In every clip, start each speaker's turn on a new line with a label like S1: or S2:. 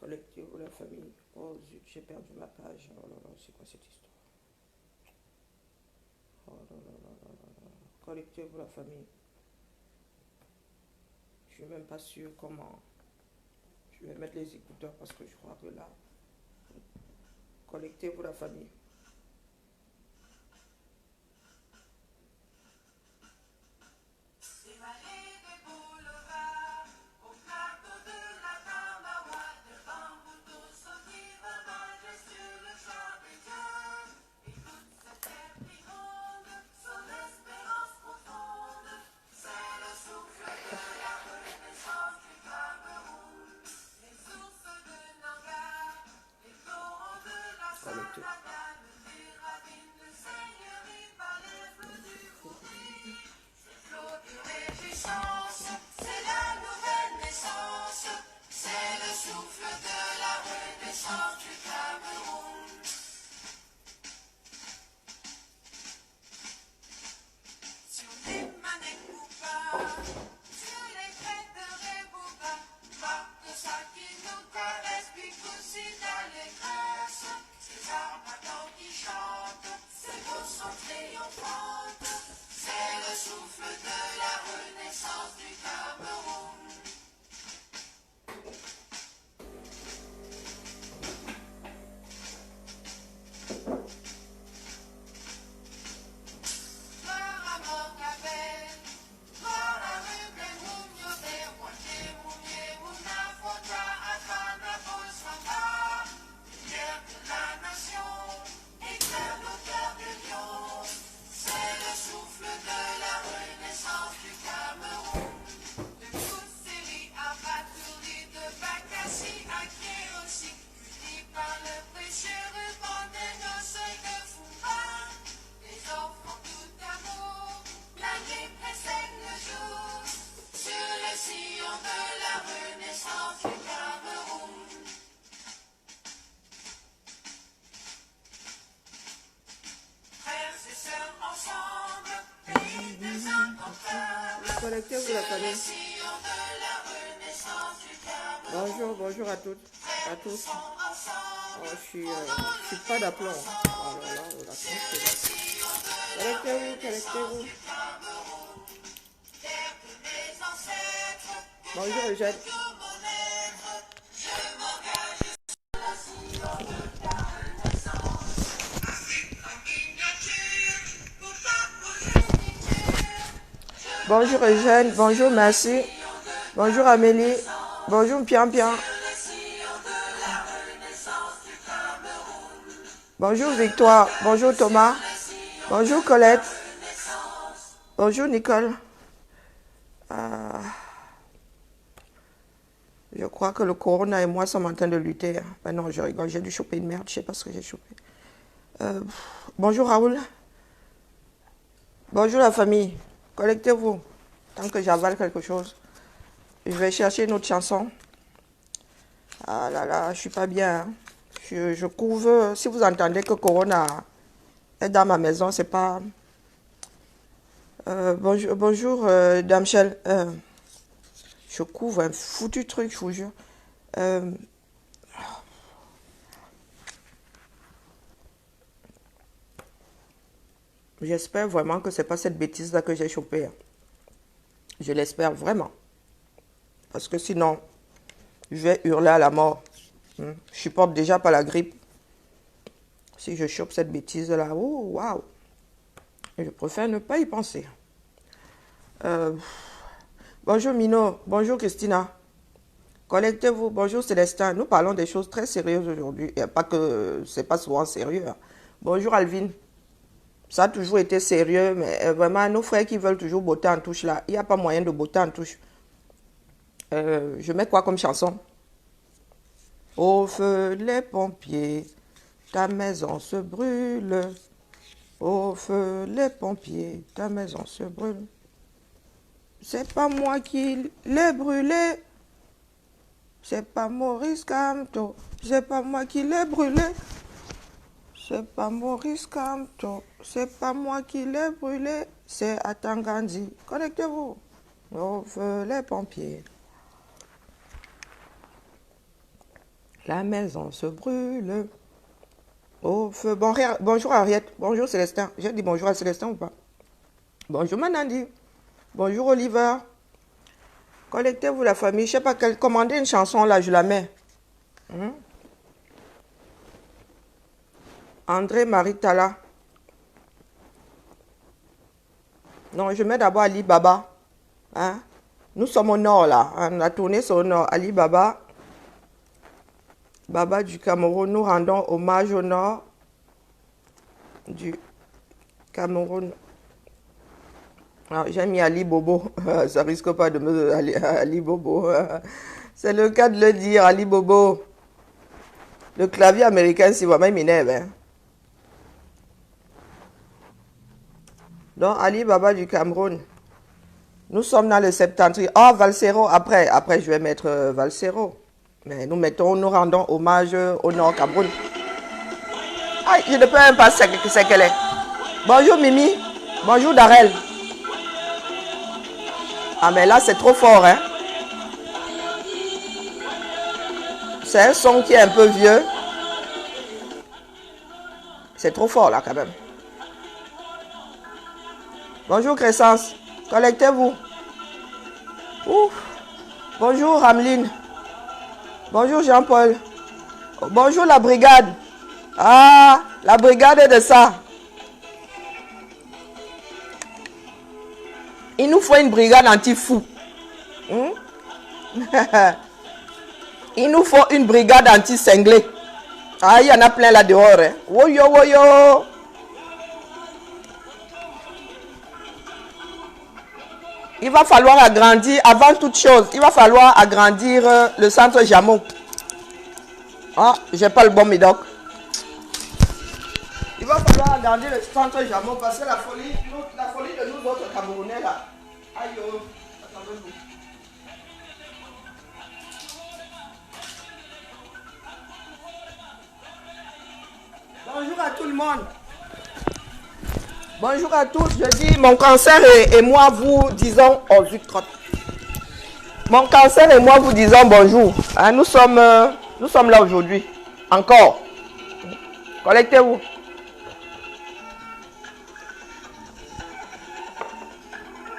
S1: Collectez-vous la famille. Oh zut, j'ai perdu ma page. Oh là là, c'est quoi cette histoire? Oh là là là là là là. Collectez-vous la famille. Je suis même pas sûre comment. Je vais mettre les écouteurs parce que je crois que là. Collectez-vous la famille. Collectez. Collectez-vous la famille. Bonjour, bonjour à toutes, à tous. Oh, je suis pas d'aplomb. Oh là là, oh là, collectez-vous, collectez-vous. Bonjour Eugène. Bonjour Eugène, bonjour merci. Bonjour Amélie, bonjour Pian-Pian. Bonjour Victoire, bonjour Thomas, bonjour Colette, bonjour Nicole. Je crois que le corona et moi sommes en train de lutter. Ben non, je rigole, j'ai dû choper une merde, je sais pas ce que j'ai chopé. Bonjour Raoul. Bonjour la famille. Collectez-vous. Tant que j'avale quelque chose. Je vais chercher une autre chanson. Ah là là, je suis pas bien. Hein. Je couvre. Si vous entendez que Corona est dans ma maison, c'est pas. Bonjour, bonjour Dame Shell. Je couvre un foutu truc, je vous jure. J'espère vraiment que c'est pas cette bêtise-là que j'ai chopée. Hein. Je l'espère vraiment. Parce que sinon, je vais hurler à la mort. Je supporte déjà pas la grippe. Si je chope cette bêtise-là, oh, waouh. Je préfère ne pas y penser. Bonjour Mino, bonjour Christina. Collectez-vous, bonjour Célestin. Nous parlons des choses très sérieuses aujourd'hui. Et pas que c'est pas souvent sérieux. Hein. Bonjour Alvin. Ça a toujours été sérieux, mais vraiment, nos frères qui veulent toujours botter en touche là, il n'y a pas moyen de botter en touche. Je mets quoi comme chanson? Au feu les pompiers, ta maison se brûle. Au feu les pompiers, ta maison se brûle. C'est pas moi qui l'ai brûlé. C'est pas Maurice Kamto. C'est pas moi qui l'ai brûlé. C'est pas Maurice Kamto. C'est pas moi qui l'ai brûlé. C'est Atangandi. Connectez-vous. Au feu les pompiers. La maison se brûle. Au feu. Bonjour Ariette. Bonjour Célestin. J'ai dit bonjour à Célestin ou pas? Bonjour Manandi. Bonjour Oliver. Collectez-vous la famille. Je sais pas quelle. Commandez une chanson là, je la mets. André Marie Tala. Non, je mets d'abord Ali Baba. Hein? Nous sommes au nord là. On a tourné sur le nord. Ali Baba. Baba du Cameroun. Nous rendons hommage au nord du Cameroun. J'ai mis Ali Bobo. Ça risque pas de me... Ali Bobo. C'est le cas de le dire, Ali Bobo. Le clavier américain, si vraiment, il m'énerve. Hein? Donc, Ali Baba du Cameroun. Nous sommes dans le septentrion. Oh, Valsero, après, je vais mettre Valsero. Mais nous rendons hommage au Nord Cameroun. Ah, je ne peux même pas c'est qu'elle est. Bonjour Mimi. Bonjour Darel. Ah, mais là, c'est trop fort, hein. C'est un son qui est un peu vieux. C'est trop fort, là, quand même. Bonjour Crescence. Collectez-vous. Bonjour Rameline. Bonjour Jean-Paul. Bonjour la brigade. Ah, la brigade est de ça. Il nous faut une brigade anti-fou. Il nous faut une brigade anti-cinglé. Ah, il y en a plein là dehors. Hein. Woyo, woyo. Il va falloir agrandir, avant toute chose, il va falloir agrandir le centre Jameau. Ah, j'ai pas le bon médoc. Il va falloir agrandir le centre Jameau parce que la folie de nous autres Camerounais là. Aïe, attendez-vous. Bonjour à tout le monde. Bonjour à tous, je dis mon cancer et moi vous disons oh zut crotte. Mon cancer et moi vous disons bonjour. Hein, nous sommes là aujourd'hui. Encore. Collectez-vous.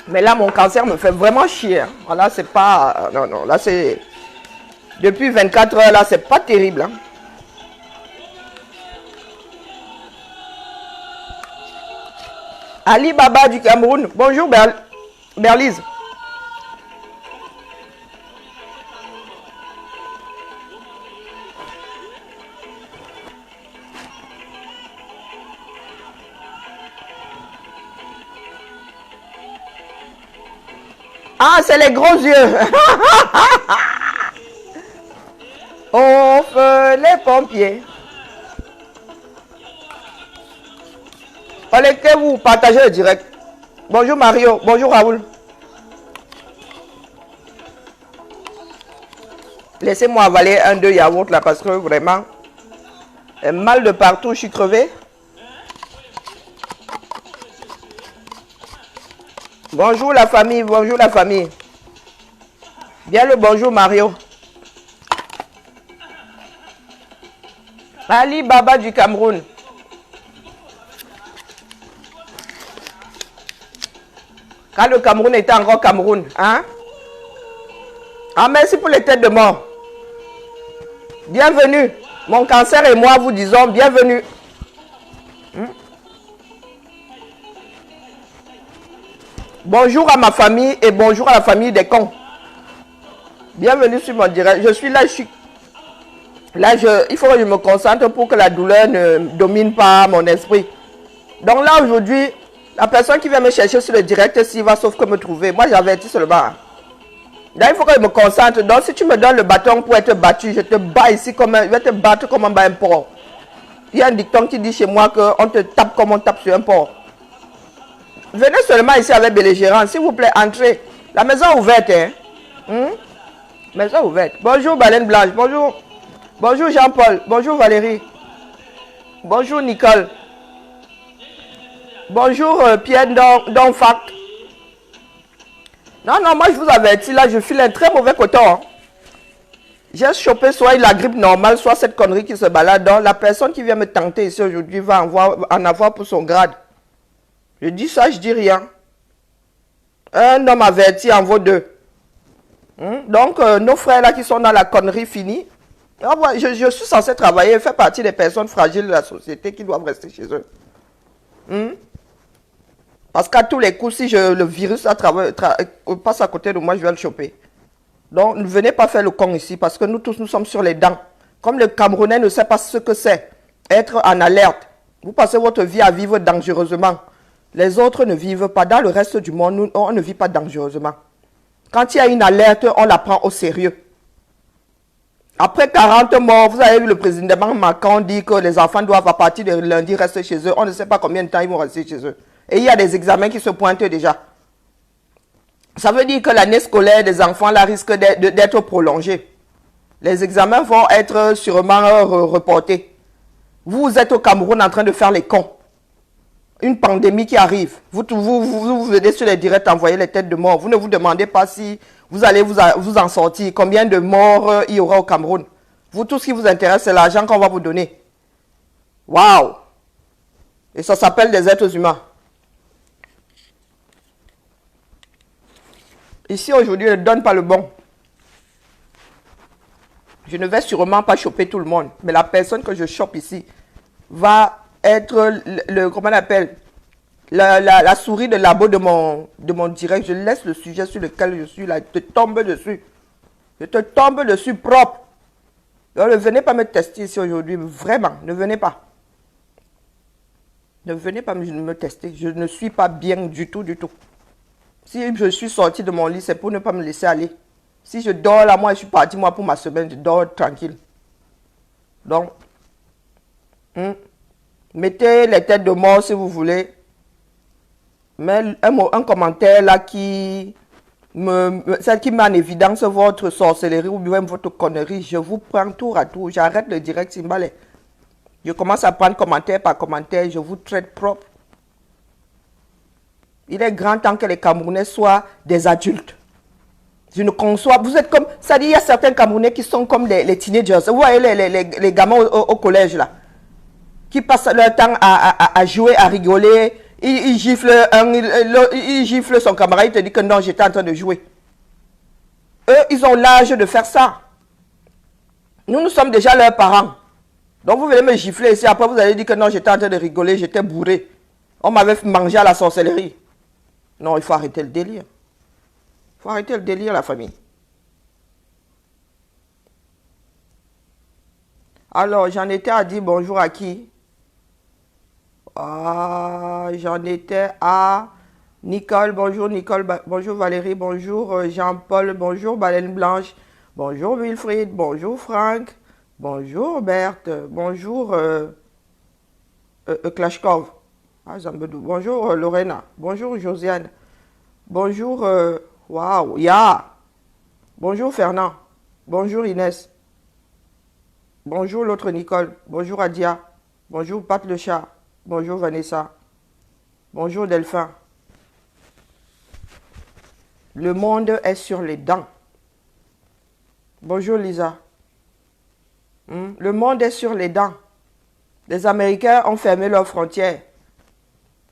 S1: Mais là mon cancer me fait vraiment chier. Hein. Là c'est pas. Non, là c'est. Depuis 24 heures là, c'est pas terrible. Hein. Ali Baba du Cameroun. Bonjour Berlise. Ah, c'est les gros yeux. On fait les pompiers. Collectez-vous, partagez le direct. Bonjour Mario, bonjour Raoul. Laissez-moi avaler un, deux yaourts là parce que vraiment, mal de partout, je suis crevé. Bonjour la famille, bonjour la famille. Bien le bonjour Mario. Ali Baba du Cameroun. Quand le Cameroun était encore Cameroun, hein? Ah, merci pour les têtes de mort. Bienvenue. Mon cancer et moi vous disons bienvenue. Bonjour à ma famille et bonjour à la famille des cons. Bienvenue sur mon direct. Je suis là, il faut que je me concentre pour que la douleur ne domine pas mon esprit. Donc là aujourd'hui, la personne qui vient me chercher sur le direct, s'il va sauf que me trouver. Moi j'avertis seulement. Là il faut que je me concentre. Donc si tu me donnes le bâton pour être battu, je te bats ici je vais te battre comme un bas un porc. Il y a un dicton qui dit chez moi qu'on te tape comme on tape sur un porc. Venez seulement ici avec belligérance, s'il vous plaît, entrez. La maison est ouverte, hein? Maison ouverte. Bonjour Baleine Blanche, bonjour. Bonjour Jean-Paul, bonjour Valérie. Bonjour Nicole. Bonjour Pierre Donfac. Non, moi je vous avertis, là je file un très mauvais coton. Hein. J'ai chopé soit la grippe normale, soit cette connerie qui se balade. Donc, la personne qui vient me tenter ici aujourd'hui va en avoir pour son grade. Je dis ça, je dis rien. Un homme averti en vaut deux. Donc, nos frères là qui sont dans la connerie finie, je suis censé travailler, faire partie des personnes fragiles de la société qui doivent rester chez eux. Parce qu'à tous les coups, si le virus passe à côté de moi, je vais le choper. Donc, ne venez pas faire le con ici, parce que nous tous, nous sommes sur les dents. Comme le Camerounais ne sait pas ce que c'est, être en alerte. Vous passez votre vie à vivre dangereusement. Les autres ne vivent pas. Dans le reste du monde, nous, on ne vit pas dangereusement. Quand il y a une alerte, on la prend au sérieux. Après 40 morts, vous avez vu le président Macron dit que les enfants doivent à partir de lundi rester chez eux. On ne sait pas combien de temps ils vont rester chez eux. Et il y a des examens qui se pointent déjà. Ça veut dire que l'année scolaire des enfants là risque d'être prolongée. Les examens vont être sûrement reportés. Vous êtes au Cameroun en train de faire les cons. Une pandémie qui arrive. Vous venez sur les directs envoyer les têtes de mort. Vous ne vous demandez pas si vous allez vous en sortir. Combien de morts il y aura au Cameroun. Vous, tout ce qui vous intéresse, c'est l'argent qu'on va vous donner. Waouh! Et ça s'appelle des êtres humains. Ici, aujourd'hui, je ne donne pas le bon. Je ne vais sûrement pas choper tout le monde. Mais la personne que je chope ici va être comment on appelle, la souris de labo de mon direct. Je laisse le sujet sur lequel je suis là. Je te tombe dessus. Je te tombe dessus propre. Donc, ne venez pas me tester ici aujourd'hui. Vraiment, ne venez pas. Ne venez pas me tester. Je ne suis pas bien du tout, du tout. Si je suis sorti de mon lit, c'est pour ne pas me laisser aller. Si je dors là, moi, je suis parti, moi, pour ma semaine, je dors tranquille. Donc, mettez les têtes de mort si vous voulez. Mais un commentaire là celle qui met en évidence votre sorcellerie ou même votre connerie, je vous prends tour à tour. J'arrête le direct Simbalé. Je commence à prendre commentaire par commentaire, je vous traite propre. Il est grand temps que les Camerounais soient des adultes. Je ne conçois... Vous êtes comme... Ça dit, il y a certains Camerounais qui sont comme les teenagers. Vous voyez les gamins au collège, là. Qui passent leur temps à jouer, à rigoler. Il gifle son camarade, il te dit que non, j'étais en train de jouer. Eux, ils ont l'âge de faire ça. Nous sommes déjà leurs parents. Donc, vous venez me gifler ici. Après, vous allez dire que non, j'étais en train de rigoler, j'étais bourré. On m'avait mangé à la sorcellerie. Non, il faut arrêter le délire. Il faut arrêter le délire, la famille. Alors, j'en étais à dire bonjour à qui? J'en étais à Nicole. Bonjour Nicole. Bonjour Valérie. Bonjour Jean-Paul. Bonjour Baleine Blanche. Bonjour Wilfried. Bonjour Franck. Bonjour Berthe. Bonjour Klashkov. Bonjour Lorena. Bonjour Josiane. Bonjour Waouh, Ya. Bonjour Fernand. Bonjour Inès. Bonjour l'autre Nicole. Bonjour Adia. Bonjour Pat le chat. Bonjour Vanessa. Bonjour Delphin. Le monde est sur les dents. Bonjour Lisa. Le monde est sur les dents. Les Américains ont fermé leurs frontières.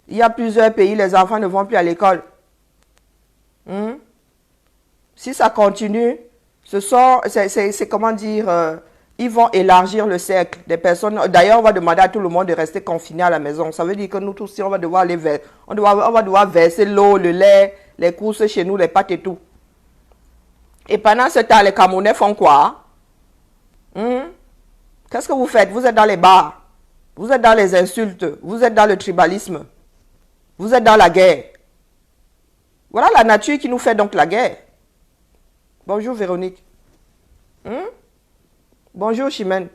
S1: Il y a plusieurs pays, les enfants ne vont plus à l'école. Si ça continue, c'est comment dire, ils vont élargir le cercle des personnes. D'ailleurs, on va demander à tout le monde de rester confiné à la maison. Ça veut dire que nous tous, on va devoir aller vers, on va devoir verser l'eau, le lait, les courses chez nous, les pâtes et tout. Et pendant ce temps, les Camerounais font quoi? Qu'est-ce que vous faites? Vous êtes dans les bars, vous êtes dans les insultes, vous êtes dans le tribalisme, vous êtes dans la guerre. Voilà la nature qui nous fait donc la guerre. Bonjour Véronique. Bonjour Chimène.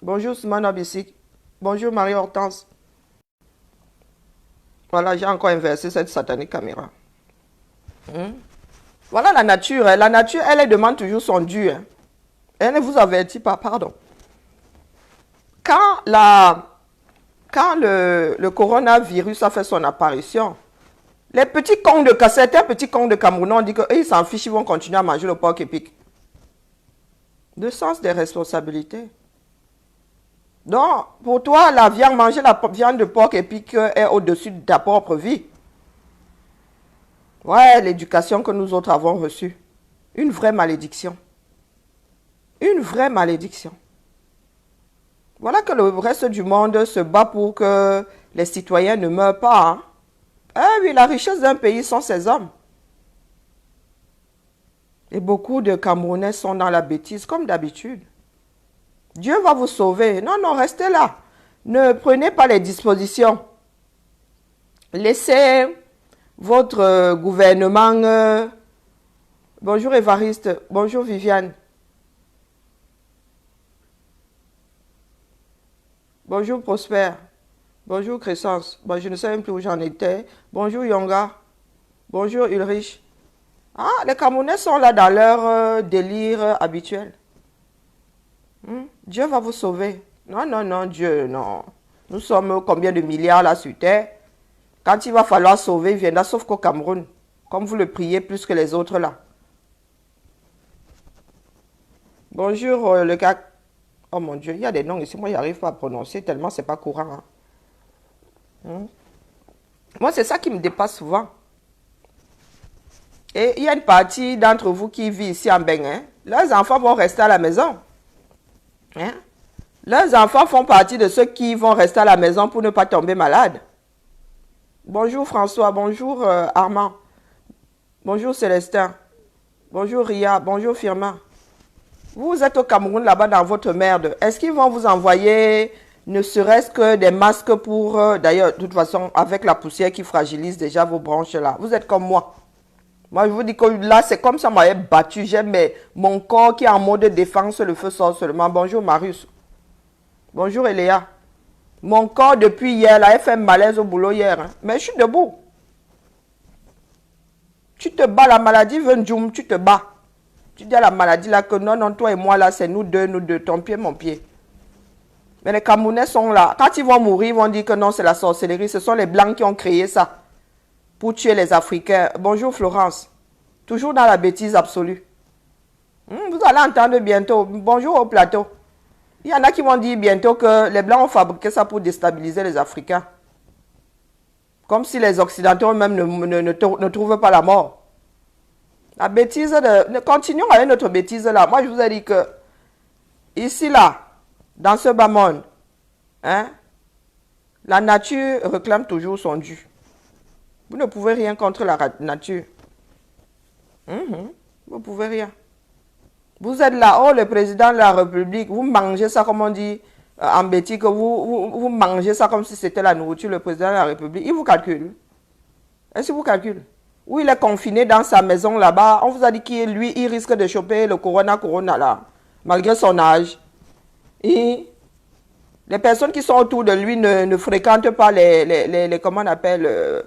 S1: Bonjour Simone Abissik. Bonjour Marie-Hortense. Voilà, j'ai encore inversé cette satanique caméra. Voilà la nature. La nature, elle demande toujours son dû. Elle ne vous avertit pas, pardon. Quand le coronavirus a fait son apparition, les petits cons de certains petits cons de Cameroun ont dit qu'ils s'en fichent, ils vont continuer à manger le porc épic. de sens des responsabilités. Donc, pour toi, la viande, manger la viande de porc épique est au-dessus de ta propre vie. Ouais, l'éducation que nous autres avons reçue. Une vraie malédiction. Une vraie malédiction. Voilà que le reste du monde se bat pour que les citoyens ne meurent pas. Hein? Eh oui, la richesse d'un pays sont ses hommes. Et beaucoup de Camerounais sont dans la bêtise, comme d'habitude. Dieu va vous sauver. Non, non, restez là. Ne prenez pas les dispositions. Laissez votre gouvernement... bonjour Évariste. Bonjour Viviane. Bonjour Prosper. Bonjour Crescence. Bon, je ne sais même plus où j'en étais. Bonjour Yonga. Bonjour Ulrich. Ah, les Camerounais sont là dans leur délire habituel. Dieu va vous sauver. Non, non, non, Dieu, non. Nous sommes combien de milliards là sur terre? Quand il va falloir sauver, il viendra sauf qu'au Cameroun. Comme vous le priez plus que les autres là. Bonjour le gars. Oh mon Dieu, il y a des noms ici, moi, je n'arrive pas à prononcer tellement c'est pas courant. Hein. Moi, c'est ça qui me dépasse souvent. Et il y a une partie d'entre vous qui vit ici en Bénin. Leurs enfants vont rester à la maison. Hein? Leurs enfants font partie de ceux qui vont rester à la maison pour ne pas tomber malade. Bonjour François, bonjour Armand. Bonjour Célestin. Bonjour Ria, bonjour Firma. Vous êtes au Cameroun là-bas dans votre merde. Est-ce qu'ils vont vous envoyer ne serait-ce que des masques pour... D'ailleurs, de toute façon, avec la poussière qui fragilise déjà vos branches là. Vous êtes comme moi. Moi, je vous dis que là, c'est comme ça m'avait battu. J'ai mon corps qui est en mode défense, le feu sort seulement. Bonjour Marius. Bonjour Eléa. Mon corps depuis hier, là, il fait malaise au boulot hier. Hein. Mais je suis debout. Tu te bats, la maladie veut un djoum, tu te bats. Tu dis à la maladie là que non, non, toi et moi là, c'est nous deux, ton pied, mon pied. Mais les Camerounais sont là. Quand ils vont mourir, ils vont dire que non, c'est la sorcellerie. Ce sont les Blancs qui ont créé ça. Pour tuer les Africains. Bonjour Florence. Toujours dans la bêtise absolue. Vous allez entendre bientôt. Bonjour au plateau. Il y en a qui vont dire bientôt que les Blancs ont fabriqué ça pour déstabiliser les Africains. Comme si les Occidentaux eux-mêmes ne trouvent pas la mort. La bêtise continuons avec notre bêtise là. Moi, je vous ai dit que ici, là, dans ce bas monde, hein, la nature réclame toujours son dû. Vous ne pouvez rien contre la nature. Vous ne pouvez rien. Vous êtes là, oh, le président de la République, vous mangez ça, comme on dit en bêtise, que vous mangez ça comme si c'était la nourriture, le président de la République. Il vous calcule. Est-ce qu'il vous calcule? Ou il est confiné dans sa maison là-bas. On vous a dit qu'il il risque de choper le corona là, malgré son âge. Et les personnes qui sont autour de lui ne fréquentent pas comment on appelle,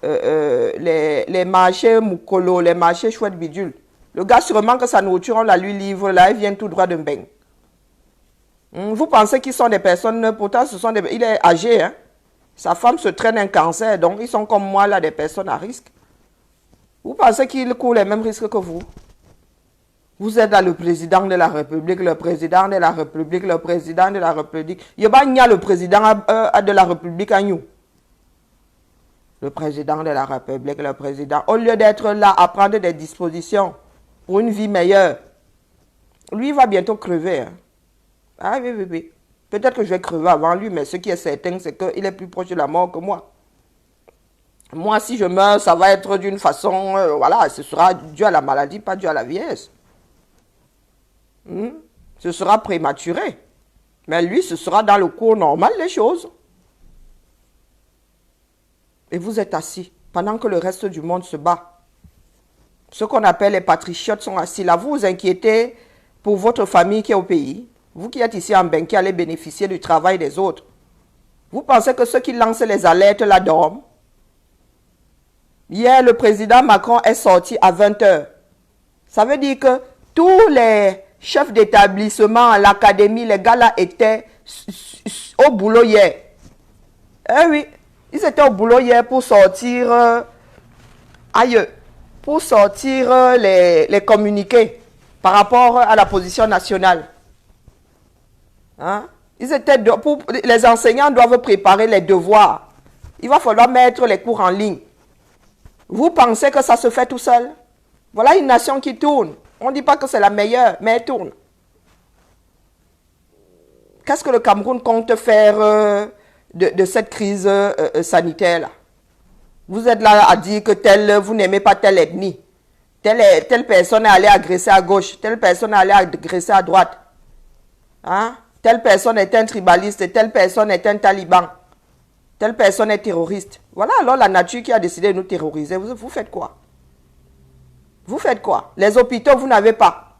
S1: les marchés moukolo, les marchés chouettes bidules. Le gars, sûrement que sa nourriture, on la lui livre, là, il vient tout droit de Mbeng. Vous pensez qu'ils sont des personnes, pourtant, il est âgé, hein. Sa femme se traîne un cancer, donc ils sont comme moi, là, des personnes à risque. Vous pensez qu'il court les mêmes risques que vous? Vous êtes là le président de la République, le président de la République, le président de la République. Il y a le président de la République à nous. Le président de la République, le président. Au lieu d'être là à prendre des dispositions pour une vie meilleure, lui il va bientôt crever. Hein. Ah oui, oui, oui. Peut-être que je vais crever avant lui, mais ce qui est certain, c'est qu'il est plus proche de la mort que moi. Moi, si je meurs, ça va être d'une façon, voilà, ce sera dû à la maladie, pas dû à la vieillesse. Ce sera prématuré. Mais lui, ce sera dans le cours normal, les choses. Et vous êtes assis, pendant que le reste du monde se bat. Ce qu'on appelle les patriotes sont assis là. Vous vous inquiétez pour votre famille qui est au pays. Vous qui êtes ici en Bénin, qui allez bénéficier du travail des autres. Vous pensez que ceux qui lancent les alertes là dorment? Hier, le président Macron est sorti à 20 h. Ça veut dire que tous les chefs d'établissement, l'académie, les gars là étaient au boulot hier. Eh oui, ils étaient au boulot hier pour sortir ailleurs, pour sortir les communiqués. par rapport à la position nationale. Hein? Les enseignants doivent préparer les devoirs. Il va falloir mettre les cours en ligne. Vous pensez que ça se fait tout seul? Voilà une nation qui tourne. On ne dit pas que c'est la meilleure, mais elle tourne. Qu'est-ce que le Cameroun compte faire de cette crise sanitaire-là? Vous êtes là à dire que vous n'aimez pas telle ethnie. Telle personne est allée agresser à gauche. Telle personne est allée agresser à droite. Hein? Telle personne est un tribaliste. Telle personne est un taliban. Telle personne est terroriste. Voilà alors la nature qui a décidé de nous terroriser. Vous faites quoi? Vous faites quoi? Les hôpitaux, vous n'avez pas.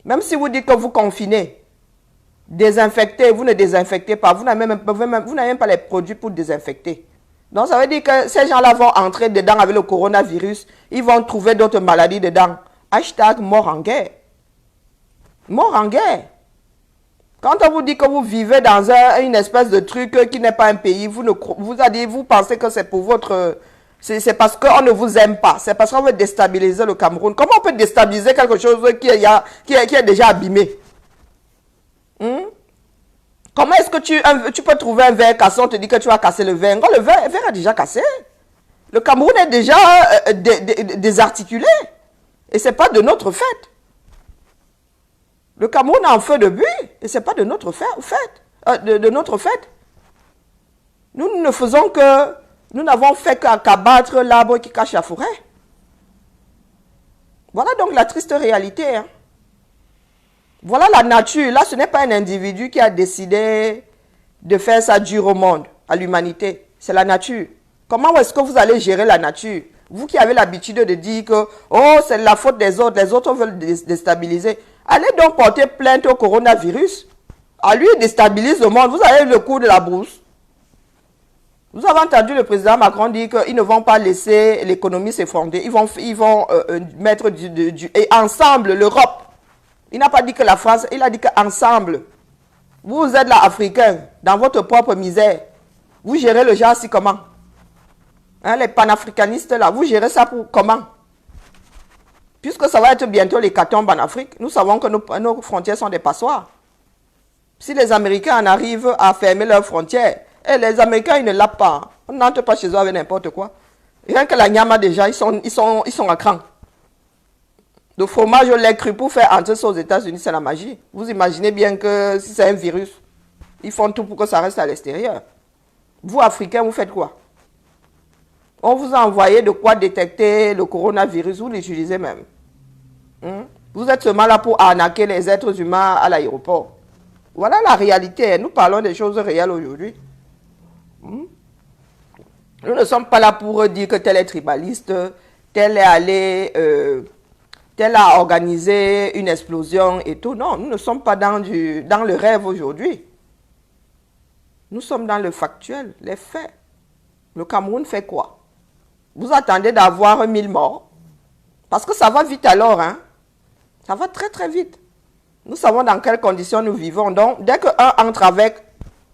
S1: Même si vous dites que vous confinez, désinfectez, vous ne désinfectez pas. Vous n'avez même pas les produits pour désinfecter. Donc ça veut dire que ces gens-là vont entrer dedans avec le coronavirus. Ils vont trouver d'autres maladies dedans. Hashtag mort en guerre. Mort en guerre. Quand on vous dit que vous vivez dans une espèce de truc qui n'est pas un pays, vous pensez que c'est pour votre... C'est parce qu'on ne vous aime pas. C'est parce qu'on veut déstabiliser le Cameroun. Comment on peut déstabiliser quelque chose qui est déjà abîmé? Comment est-ce que tu peux trouver un verre cassé, on te dit que tu vas casser le verre? Le verre est déjà cassé. Le Cameroun est déjà désarticulé. Et ce n'est pas de notre fait. Le Cameroun est en feu de buis. Et ce n'est pas de notre fait. De notre fait. Nous ne faisons que... Nous n'avons fait qu'abattre l'arbre qui cache la forêt. Voilà donc la triste réalité. Hein. Voilà la nature. Là, ce n'est pas un individu qui a décidé de faire ça dur au monde, à l'humanité. C'est la nature. Comment est-ce que vous allez gérer la nature? Vous qui avez l'habitude de dire que oh, c'est la faute des autres veulent déstabiliser. Allez donc porter plainte au coronavirus. À lui, déstabilise le monde. Vous avez le coup de la brousse. Vous avez entendu le président Macron dire qu'ils ne vont pas laisser l'économie s'effondrer. Ils vont mettre et ensemble, l'Europe. Il n'a pas dit que la France, il a dit qu'ensemble. Vous êtes là, Africains, dans votre propre misère. Vous gérez le genre si comment? Hein, les panafricanistes là, vous gérez ça pour comment? Puisque ça va être bientôt l'hécatombe en Afrique, nous savons que nos frontières sont des passoires. Si les Américains en arrivent à fermer leurs frontières, et les Américains, ils ne l'ont pas. On n'entre pas chez eux avec n'importe quoi. Rien que la nyama déjà, ils sont à cran. Le fromage au lait cru pour faire entrer ça aux États-Unis, c'est la magie. Vous imaginez bien que si c'est un virus, ils font tout pour que ça reste à l'extérieur. Vous, Africains, vous faites quoi? On vous a envoyé de quoi détecter le coronavirus, vous l'utilisez même. Vous êtes seulement là pour arnaquer les êtres humains à l'aéroport. Voilà la réalité. Nous parlons des choses réelles aujourd'hui. Nous ne sommes pas là pour dire que tel est tribaliste, tel est allé, tel a organisé une explosion et tout. Non, nous ne sommes pas dans le rêve aujourd'hui. Nous sommes dans le factuel, les faits. Le Cameroun fait quoi? Vous attendez d'avoir 1000 morts? Parce que ça va vite alors, hein? Ça va très très vite. Nous savons dans quelles conditions nous vivons. Donc, dès qu'un entre avec,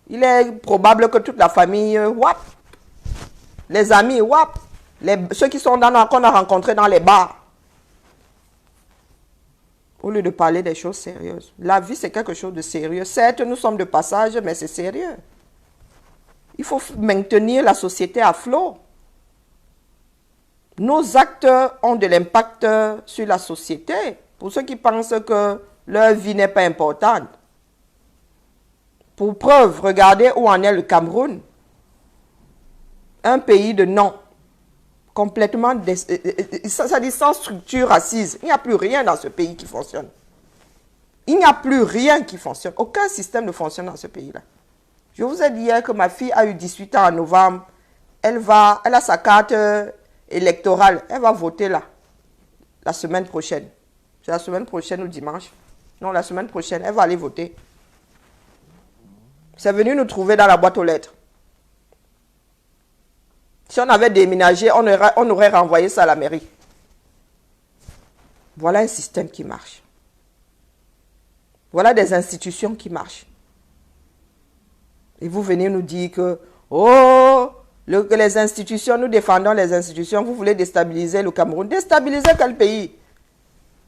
S1: il est probable que toute la famille, wap, les amis, wap, ceux qui sont qu'on a rencontrés dans les bars. Au lieu de parler des choses sérieuses. La vie, c'est quelque chose de sérieux. Certes, nous sommes de passage, mais c'est sérieux. Il faut maintenir la société à flot. Nos actes ont de l'impact sur la société. Pour ceux qui pensent que leur vie n'est pas importante. Pour preuve, regardez où en est le Cameroun. Un pays de non. Complètement, ça dit sans structure assise. Il n'y a plus rien dans ce pays qui fonctionne. Il n'y a plus rien qui fonctionne. Aucun système ne fonctionne dans ce pays-là. Je vous ai dit hier que ma fille a eu 18 ans en novembre. Elle a sa carte électorale. Elle va voter là, la semaine prochaine. C'est la semaine prochaine ou dimanche. Non, la semaine prochaine, elle va aller voter. C'est venu nous trouver dans la boîte aux lettres. Si on avait déménagé, on aurait renvoyé ça à la mairie. Voilà un système qui marche. Voilà des institutions qui marchent. Et vous venez nous dire que, oh, que les institutions, nous défendons les institutions, vous voulez déstabiliser le Cameroun. Déstabiliser quel pays?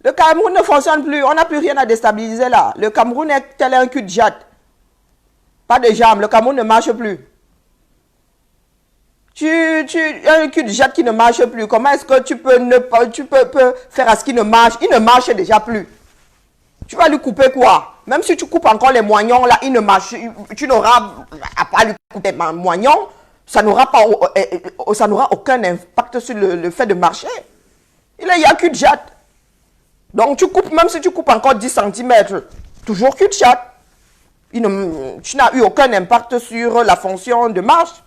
S1: Le Cameroun ne fonctionne plus. On n'a plus rien à déstabiliser là. Le Cameroun est tel un cul de jatte. Pas de jambes. Le Cameroun ne marche plus. Tu as un cul de jatte qui ne marche plus. Comment est-ce que tu peux faire à ce qui ne marche? Il ne marche déjà plus. Tu vas lui couper quoi? Même si tu coupes encore les moignons, là, il ne marche. Tu n'auras pas lui couper les moignons. Ça n'aura aucun impact sur le fait de marcher. Il n'y a cul de jatte. Donc tu coupes, même si tu coupes encore 10 cm, toujours cul de jatte. Tu n'as eu aucun impact sur la fonction de marche.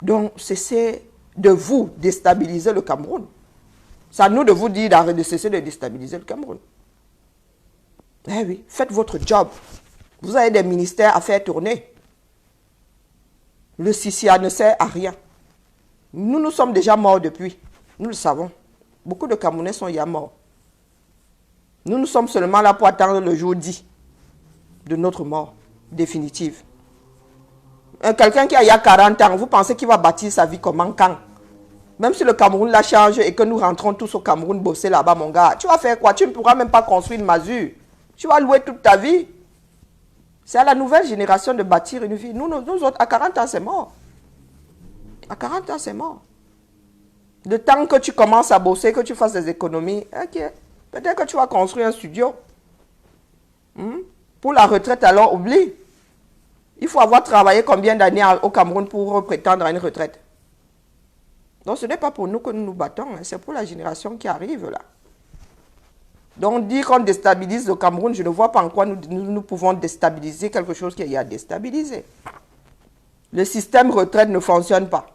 S1: Donc, cessez de vous déstabiliser le Cameroun. C'est à nous de vous dire d'arrêter de cesser de déstabiliser le Cameroun. Eh oui, faites votre job. Vous avez des ministères à faire tourner. Le CCA ne sert à rien. Nous sommes déjà morts depuis. Nous le savons. Beaucoup de Camerounais sont déjà morts. Nous sommes seulement là pour attendre le jour dit de notre mort définitive. Quelqu'un qui a il y a 40 ans, vous pensez qu'il va bâtir sa vie comment, quand? Même si le Cameroun la change et que nous rentrons tous au Cameroun bosser là-bas, mon gars, tu vas faire quoi? Tu ne pourras même pas construire une masure. Tu vas louer toute ta vie. C'est à la nouvelle génération de bâtir une vie. Nous autres, à 40 ans, c'est mort. À 40 ans, c'est mort. Le temps que tu commences à bosser, que tu fasses des économies, ok. Peut-être que tu vas construire un studio. Pour la retraite, alors, oublie. Il faut avoir travaillé combien d'années au Cameroun pour prétendre à une retraite? Donc, ce n'est pas pour nous que nous nous battons, hein, c'est pour la génération qui arrive là. Donc, dire qu'on déstabilise le Cameroun, je ne vois pas en quoi nous pouvons déstabiliser quelque chose qui est à déstabiliser. Le système retraite ne fonctionne pas.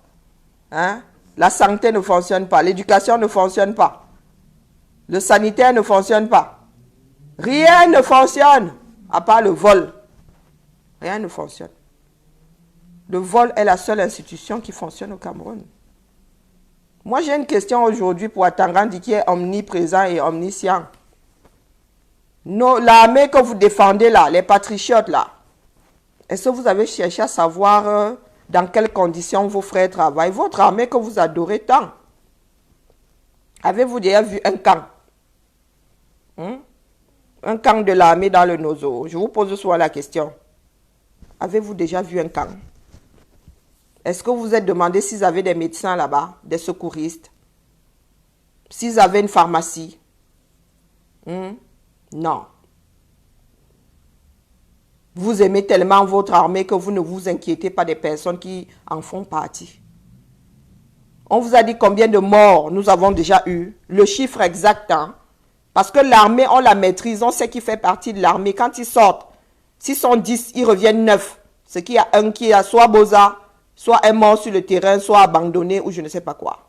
S1: Hein? La santé ne fonctionne pas. L'éducation ne fonctionne pas. Le sanitaire ne fonctionne pas. Rien ne fonctionne, à part le vol. Rien ne fonctionne. Le vol est la seule institution qui fonctionne au Cameroun. Moi, j'ai une question aujourd'hui pour Atangandi qui est omniprésent et omniscient. L'armée que vous défendez là, les patriotes là, est-ce que vous avez cherché à savoir dans quelles conditions vos frères travaillent? Votre armée que vous adorez tant. Avez-vous déjà vu un camp? Un camp de l'armée dans le Nozo? Je vous pose souvent la question. Avez-vous déjà vu un camp? Est-ce que vous vous êtes demandé s'ils avaient des médecins là-bas, des secouristes? S'ils avaient une pharmacie? Non. Vous aimez tellement votre armée que vous ne vous inquiétez pas des personnes qui en font partie. On vous a dit combien de morts nous avons déjà eu. Le chiffre exact, hein? Parce que l'armée, on la maîtrise, on sait qui fait partie de l'armée. Quand ils sortent, s'ils sont 10, ils reviennent 9. Ce qui a un qui a soit Boza, soit est mort sur le terrain, soit abandonné ou je ne sais pas quoi.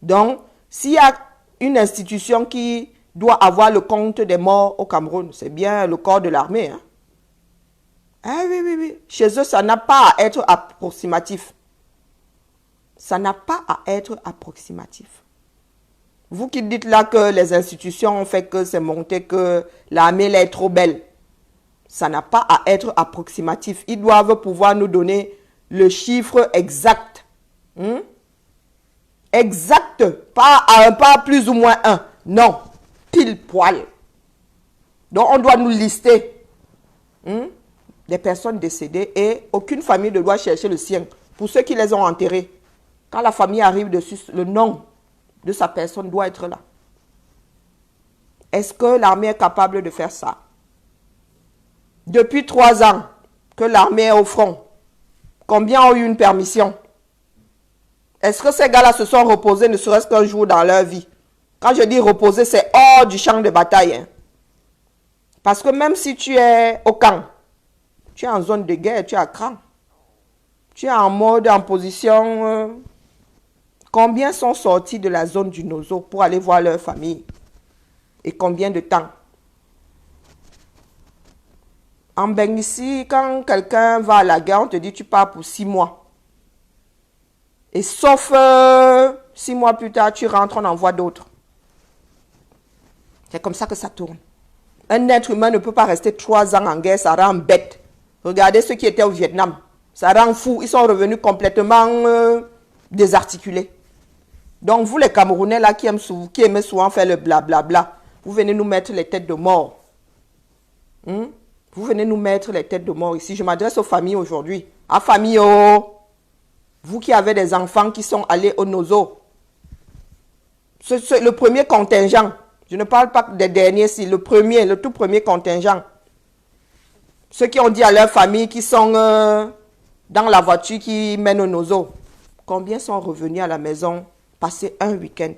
S1: Donc, s'il y a une institution qui doit avoir le compte des morts au Cameroun, c'est bien le corps de l'armée. Hein? Ah oui, oui, oui. Chez eux, ça n'a pas à être approximatif. Ça n'a pas à être approximatif. Vous qui dites là que les institutions ont fait que c'est monté, que l'armée est trop belle. Ça n'a pas à être approximatif. Ils doivent pouvoir nous donner le chiffre exact. Exact. Pas plus ou moins 1. Non. Pile poil. Donc on doit nous lister des personnes décédées et aucune famille ne doit chercher le sien. Pour ceux qui les ont enterrés, quand la famille arrive dessus, le nom de sa personne doit être là. Est-ce que l'armée est capable de faire ça? Depuis 3 ans que l'armée est au front, combien ont eu une permission? Est-ce que ces gars-là se sont reposés ne serait-ce qu'un jour dans leur vie? Quand je dis reposer, c'est hors du champ de bataille. Hein? Parce que même si tu es au camp, tu es en zone de guerre, tu es à cran. Tu es en mode, en position... Combien sont sortis de la zone du Nozo pour aller voir leur famille? Et combien de temps? En Bengissi, quand quelqu'un va à la guerre, on te dit tu pars pour 6 mois. Et sauf 6 mois plus tard, tu rentres, on envoie d'autres. C'est comme ça que ça tourne. Un être humain ne peut pas rester 3 ans en guerre, ça rend bête. Regardez ceux qui étaient au Vietnam. Ça rend fou. Ils sont revenus complètement désarticulés. Donc, vous les Camerounais là qui aimez souvent faire le blablabla, vous venez nous mettre les têtes de mort. Vous venez nous mettre les têtes de mort ici. Je m'adresse aux familles aujourd'hui. À famille, oh, vous qui avez des enfants qui sont allés au NOZO. Le premier contingent. Je ne parle pas des derniers, si le premier, le tout premier contingent. Ceux qui ont dit à leur famille qui sont dans la voiture qui mène au NOZO. Combien sont revenus à la maison passer un week-end?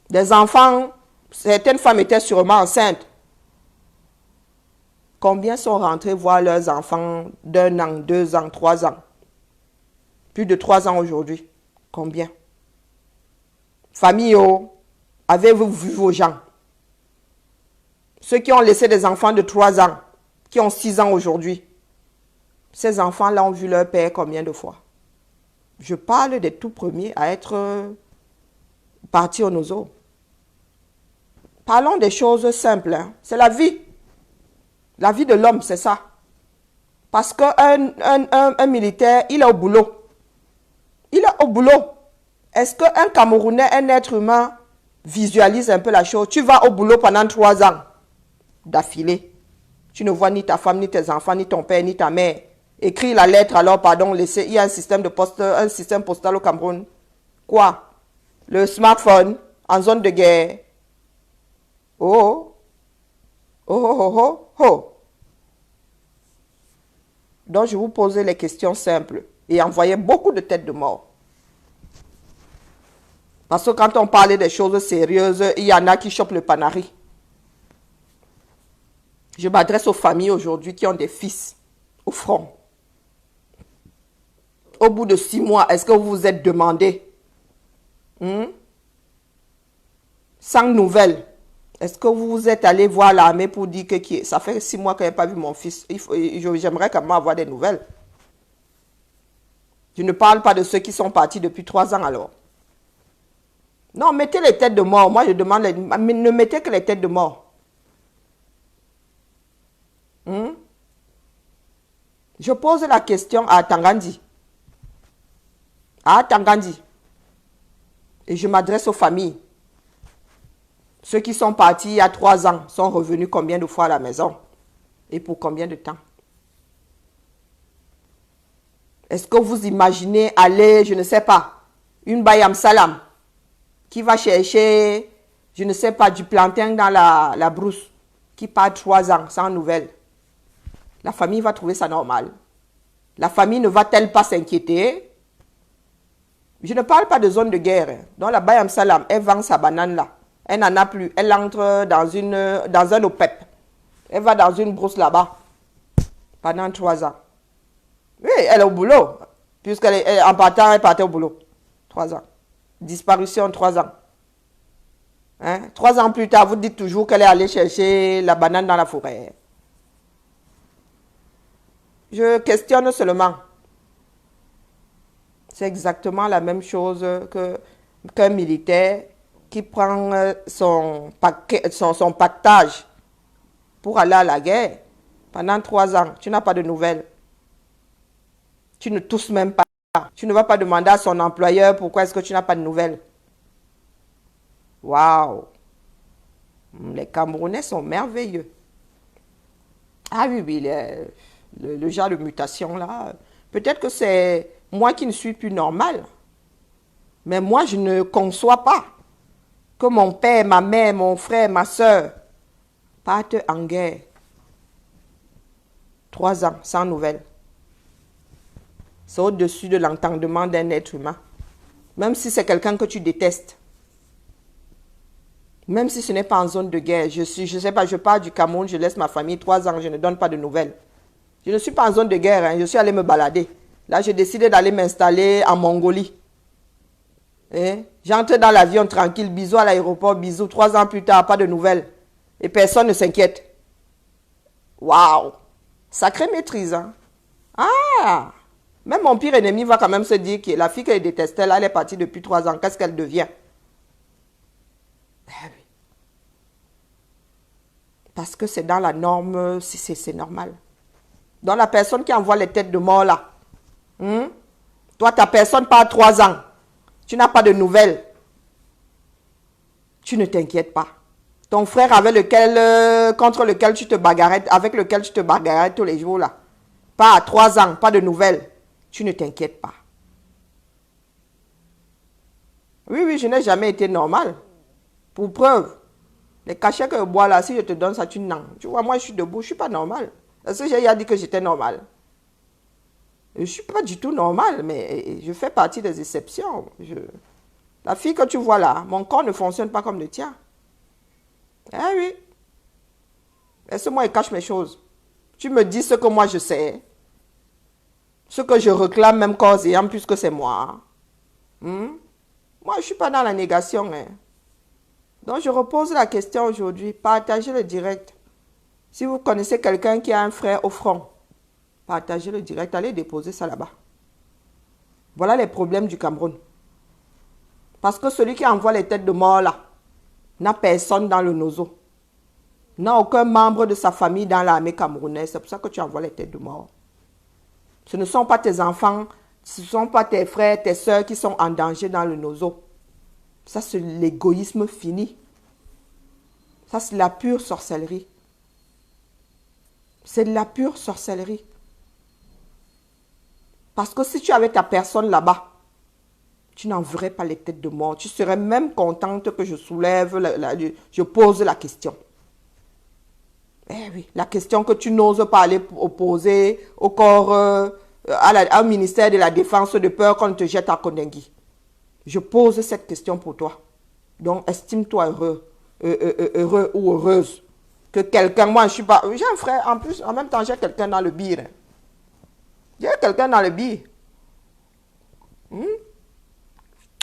S1: Des enfants, certaines femmes étaient sûrement enceintes. Combien sont rentrés voir leurs enfants d'1 an, 2 ans, 3 ans? Plus de 3 ans aujourd'hui. Combien? Famille, oh, avez-vous vu vos gens? Ceux qui ont laissé des enfants de 3 ans, qui ont 6 ans aujourd'hui, ces enfants-là ont vu leur père combien de fois? Je parle des tout premiers à être partis au NOZO. Parlons des choses simples. Hein. C'est la vie. La vie de l'homme, c'est ça. Parce qu'un militaire, il est au boulot. Il est au boulot. Est-ce qu'un Camerounais, un être humain, visualise un peu la chose? Tu vas au boulot pendant 3 ans d'affilée. Tu ne vois ni ta femme, ni tes enfants, ni ton père, ni ta mère. Écris la lettre, alors, pardon, laissez. Il y a un système postal au Cameroun. Quoi? Le smartphone en zone de guerre. Oh, oh, oh, oh, oh, oh. Donc, je vous posais les questions simples et envoyais beaucoup de têtes de mort. Parce que quand on parlait des choses sérieuses, il y en a qui chopent le panari. Je m'adresse aux familles aujourd'hui qui ont des fils au front. Au bout de 6 mois, est-ce que vous vous êtes demandé, sans nouvelles, est-ce que vous vous êtes allé voir l'armée pour dire que ça fait 6 mois que je n'ai pas vu mon fils? J'aimerais quand même avoir des nouvelles. Je ne parle pas de ceux qui sont partis depuis 3 ans alors. Non, mettez les têtes de mort. Moi, je demande, ne mettez que les têtes de mort. Je pose la question à Tangandi. À Tangandi. Et je m'adresse aux familles. Ceux qui sont partis il y a 3 ans sont revenus combien de fois à la maison? Et pour combien de temps? Est-ce que vous imaginez aller, je ne sais pas, une Bayam Salam qui va chercher, je ne sais pas, du plantain dans la brousse, qui part 3 ans sans nouvelles? La famille va trouver ça normal. La famille ne va-t-elle pas s'inquiéter? Je ne parle pas de zone de guerre. Dans la Bayam Salam, elle vend sa banane là. Elle n'en a plus. Elle entre dans un OPEP. Elle va dans une brousse là-bas. Pendant 3 ans. Oui, elle est au boulot. En partant, elle partait au boulot. 3 ans. Disparition, 3 ans. 3 ans plus tard, vous dites toujours qu'elle est allée chercher la banane dans la forêt. Je questionne seulement. C'est exactement la même chose qu'un militaire qui prend son pactage pour aller à la guerre pendant 3 ans. Tu n'as pas de nouvelles. Tu ne tousses même pas. Tu ne vas pas demander à son employeur pourquoi est-ce que tu n'as pas de nouvelles. Waouh! Les Camerounais sont merveilleux. Ah oui, oui, le genre de mutation là. Peut-être que c'est moi qui ne suis plus normal. Mais moi, je ne conçois pas que mon père, ma mère, mon frère, ma soeur partent en guerre. 3 ans, sans nouvelles. C'est au-dessus de l'entendement d'un être humain. Même si c'est quelqu'un que tu détestes. Même si ce n'est pas en zone de guerre. Je sais pas, je pars du Cameroun, je laisse ma famille 3 ans, je ne donne pas de nouvelles. Je ne suis pas en zone de guerre, hein, je suis allé me balader. Là, j'ai décidé d'aller m'installer en Mongolie. J'entre dans l'avion tranquille, bisous à l'aéroport, bisous. 3 ans plus tard, pas de nouvelles. Et personne ne s'inquiète. Waouh! Sacrée maîtrise, hein? Ah! Même mon pire ennemi va quand même se dire que la fille qu'elle détestait, là, elle est partie depuis 3 ans. Qu'est-ce qu'elle devient? Parce que c'est dans la norme, c'est normal. Donc la personne qui envoie les têtes de mort là, toi ta personne part 3 ans. Tu n'as pas de nouvelles. Tu ne t'inquiètes pas. Ton frère avec lequel, contre lequel tu te bagarrais, avec lequel tu te bagarrais tous les jours là. Pas à 3 ans, pas de nouvelles. Tu ne t'inquiètes pas. Oui, oui, je n'ai jamais été normal. Pour preuve, les cachets que je bois là, si je te donne ça, tu n'en. Tu vois, moi je suis debout, je ne suis pas normal. Est-ce que j'ai déjà dit que j'étais normal? Je ne suis pas du tout normal, mais je fais partie des exceptions. La fille que tu vois là, mon corps ne fonctionne pas comme le tien. Eh oui. Laisse-moi, il cache mes choses. Tu me dis ce que moi je sais. Ce que je réclame même cause ayant puisque c'est moi. Moi, je ne suis pas dans la négation. Hein. Donc, je repose la question aujourd'hui. Partagez le direct. Si vous connaissez quelqu'un qui a un frère au front, partagez le direct. Allez déposer ça là-bas. Voilà les problèmes du Cameroun. Parce que celui qui envoie les têtes de mort là, n'a personne dans le nozo. N'a aucun membre de sa famille dans l'armée camerounaise. C'est pour ça que tu envoies les têtes de mort. Ce ne sont pas tes enfants, ce ne sont pas tes frères, tes soeurs qui sont en danger dans le nozo. Ça, c'est l'égoïsme fini. Ça, c'est la pure sorcellerie. C'est de la pure sorcellerie. Parce que si tu avais ta personne là-bas, tu n'enverrais pas les têtes de mort. Tu serais même contente que je soulève, je pose la question. Eh oui, la question que tu n'oses pas aller poser au corps, au ministère de la Défense de peur qu'on te jette à Kondengi. Je pose cette question pour toi. Donc, estime-toi heureux ou heureuse. Que quelqu'un, moi je ne suis pas... J'ai un frère, en plus, en même temps, j'ai quelqu'un dans le bir. J'ai quelqu'un dans le bir.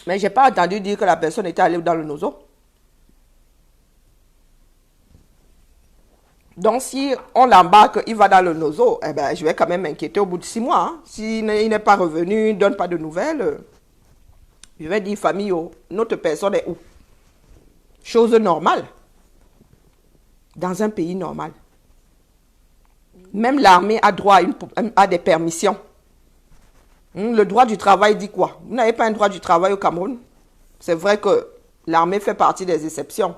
S1: Mais je n'ai pas entendu dire que la personne était allée dans le nozo. Donc, si on l'embarque, il va dans le nozo, eh ben, je vais quand même m'inquiéter au bout de 6 mois. Hein. S'il n'est pas revenu, ne donne pas de nouvelles, je vais dire, famille, oh, notre personne est où? Chose normale. Dans un pays normal. Même l'armée a droit à des permissions. Le droit du travail dit quoi? Vous n'avez pas un droit du travail au Cameroun? C'est vrai que l'armée fait partie des exceptions.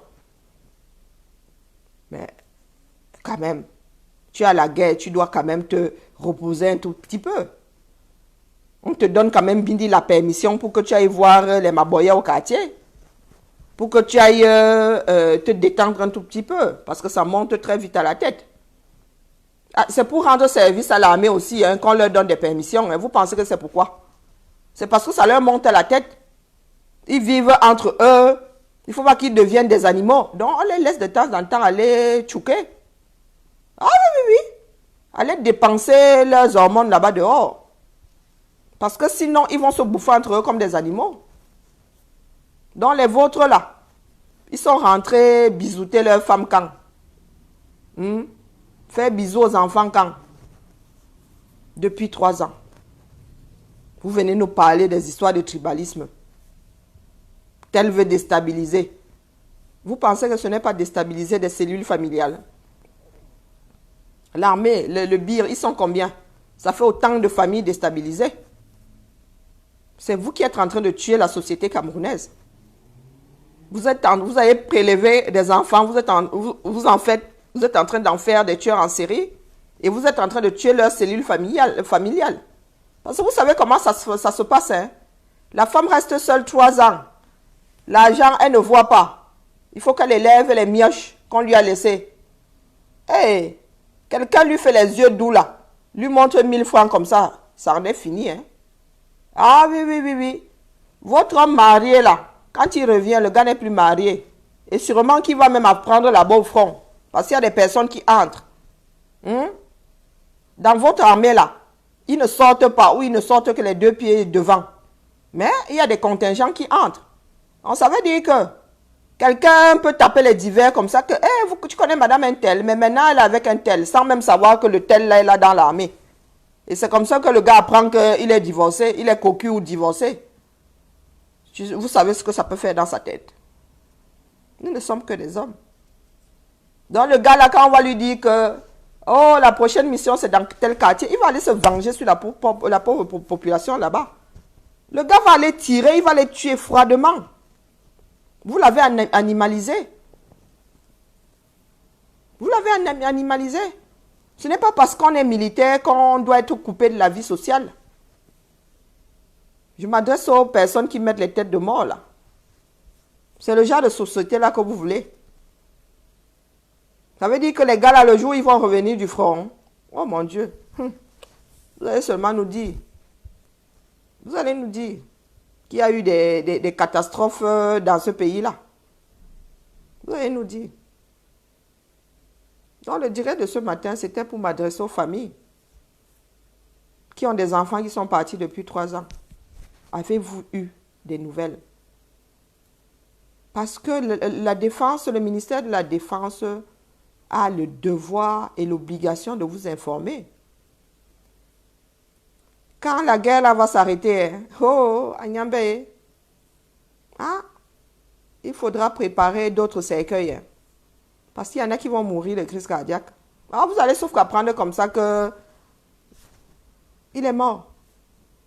S1: Mais quand même, tu as la guerre, tu dois quand même te reposer un tout petit peu. On te donne quand même bien dit la permission pour que tu ailles voir les maboyas au quartier. Pour que tu ailles te détendre un tout petit peu. Parce que ça monte très vite à la tête. Ah, c'est pour rendre service à l'armée aussi, hein, qu'on leur donne des permissions. Hein. Vous pensez que c'est pourquoi? C'est parce que ça leur monte à la tête. Ils vivent entre eux. Il ne faut pas qu'ils deviennent des animaux. Donc, on les laisse de temps en temps aller tchouquer. Ah oui, oui, oui. Aller dépenser leurs hormones là-bas dehors. Parce que sinon, ils vont se bouffer entre eux comme des animaux. Donc, les vôtres là, ils sont rentrés bisouter leurs femmes quand? Faire bisous aux enfants quand? Depuis 3 ans. Vous venez nous parler des histoires de tribalisme. Tel veut déstabiliser. Vous pensez que ce n'est pas déstabiliser des cellules familiales? L'armée, le bir, ils sont combien? Ça fait autant de familles déstabilisées. C'est vous qui êtes en train de tuer la société camerounaise. Vous avez prélevé des enfants, vous êtes en train d'en faire des tueurs en série et vous êtes en train de tuer leurs cellules familiales. Parce que vous savez comment ça se passe. Hein? La femme reste seule 3 ans. L'argent, elle ne voit pas. Il faut qu'elle élève les mioches qu'on lui a laissées. Hey, quelqu'un lui fait les yeux doux là. Lui montre 1000 francs comme ça. Ça en est fini. Hein? Ah oui, oui, oui, oui. Votre homme marié là, quand il revient, le gars n'est plus marié. Et sûrement qu'il va même apprendre là-bas au front. Parce qu'il y a des personnes qui entrent. Dans votre armée là, ils ne sortent pas ou ils ne sortent que les 2 pieds devant. Mais il y a des contingents qui entrent. Donc ça veut dire que quelqu'un peut taper les divers comme ça que tu connais madame un tel, mais maintenant elle est avec un tel, sans même savoir que le tel là est là dans l'armée. Et c'est comme ça que le gars apprend qu'il est divorcé, il est cocu ou divorcé. Vous savez ce que ça peut faire dans sa tête. Nous ne sommes que des hommes. Donc le gars là, quand on va lui dire que oh, la prochaine mission c'est dans tel quartier, il va aller se venger sur la pauvre population là-bas. Le gars va les tirer, il va les tuer froidement. Vous l'avez animalisé. Vous l'avez animalisé. Ce n'est pas parce qu'on est militaire qu'on doit être coupé de la vie sociale. Je m'adresse aux personnes qui mettent les têtes de mort là. C'est le genre de société là que vous voulez. Ça veut dire que les gars là, le jour où ils vont revenir du front, oh mon Dieu, vous allez seulement nous dire. Vous allez nous dire qu'il y a eu des catastrophes dans ce pays-là. Vous allez nous dire. Donc le direct de ce matin, c'était pour m'adresser aux familles qui ont des enfants qui sont partis depuis 3 ans. Avez-vous eu des nouvelles? Parce que la défense, le ministère de la Défense a le devoir et l'obligation de vous informer. Quand la guerre là, va s'arrêter, oh, Agnambe, ah, il faudra préparer d'autres cercueils. Parce qu'il y en a qui vont mourir de crise cardiaque. Ah, vous allez sauf qu'apprendre comme ça que il est mort.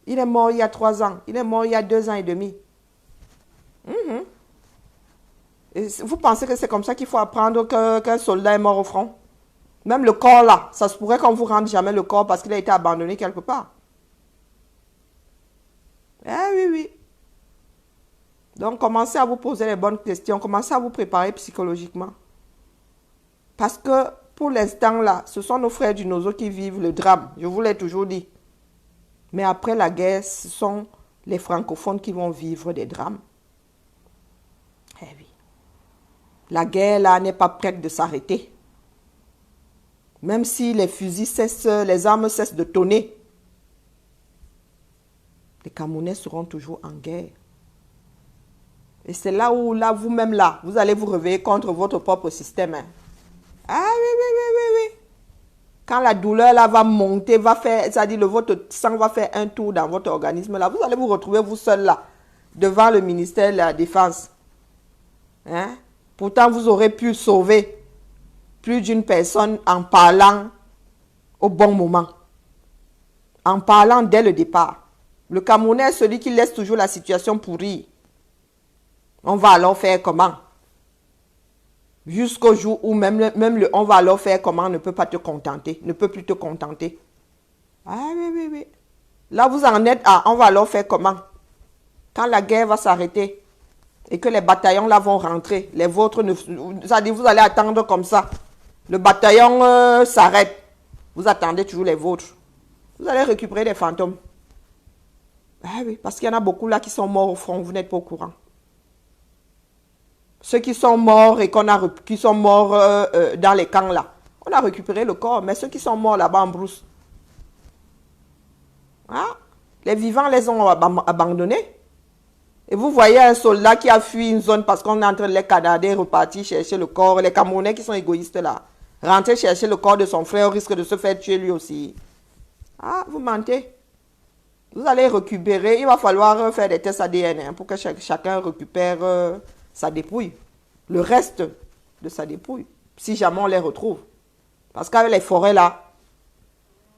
S1: Il est mort il y a 3 ans. Il est mort il y a 2 ans et demi. Et vous pensez que c'est comme ça qu'il faut apprendre qu'un soldat est mort au front? Même le corps là, ça se pourrait qu'on vous rende jamais le corps parce qu'il a été abandonné quelque part. Eh oui, oui. Donc commencez à vous poser les bonnes questions, commencez à vous préparer psychologiquement. Parce que pour l'instant là, ce sont nos frères du Nozo qui vivent le drame, je vous l'ai toujours dit. Mais après la guerre, ce sont les francophones qui vont vivre des drames. Eh oui. La guerre là n'est pas prête de s'arrêter. Même si les fusils cessent, les armes cessent de tonner, les Camerounais seront toujours en guerre. Et c'est là où, là, vous-même là, vous allez vous réveiller contre votre propre système. Hein. Ah oui, oui, oui, oui, oui. Quand la douleur là va monter, va faire, c'est-à-dire votre sang va faire un tour dans votre organisme là, vous allez vous retrouver vous seul là, devant le ministère de la Défense. Hein? Pourtant, vous aurez pu sauver plus d'une personne en parlant au bon moment. En parlant dès le départ. Le Camerounais est celui qui laisse toujours la situation pourrir. On va alors faire comment? Jusqu'au jour où même le on va alors faire comment ne peut pas te contenter, ne peut plus te contenter. Ah oui, oui, oui. Là, vous en êtes à on va alors faire comment? Quand la guerre va s'arrêter et que les bataillons là vont rentrer, les vôtres, c'est-à-dire vous allez attendre comme ça. Le bataillon s'arrête. Vous attendez toujours les vôtres. Vous allez récupérer des fantômes. Ah oui, parce qu'il y en a beaucoup là qui sont morts au front, vous n'êtes pas au courant. Ceux qui sont morts et qui sont morts dans les camps là, on a récupéré le corps, mais ceux qui sont morts là-bas en brousse, hein? Les vivants les ont abandonnés. Et vous voyez un soldat qui a fui une zone parce qu'on est en train de les canader, repartir chercher le corps. Les Camerounais qui sont égoïstes là, rentrer chercher le corps de son frère au risque de se faire tuer lui aussi. Ah, vous mentez. Vous allez récupérer, il va falloir faire des tests ADN hein, pour que chacun récupère sa dépouille. Le reste de sa dépouille, si jamais on les retrouve. Parce qu'avec les forêts là,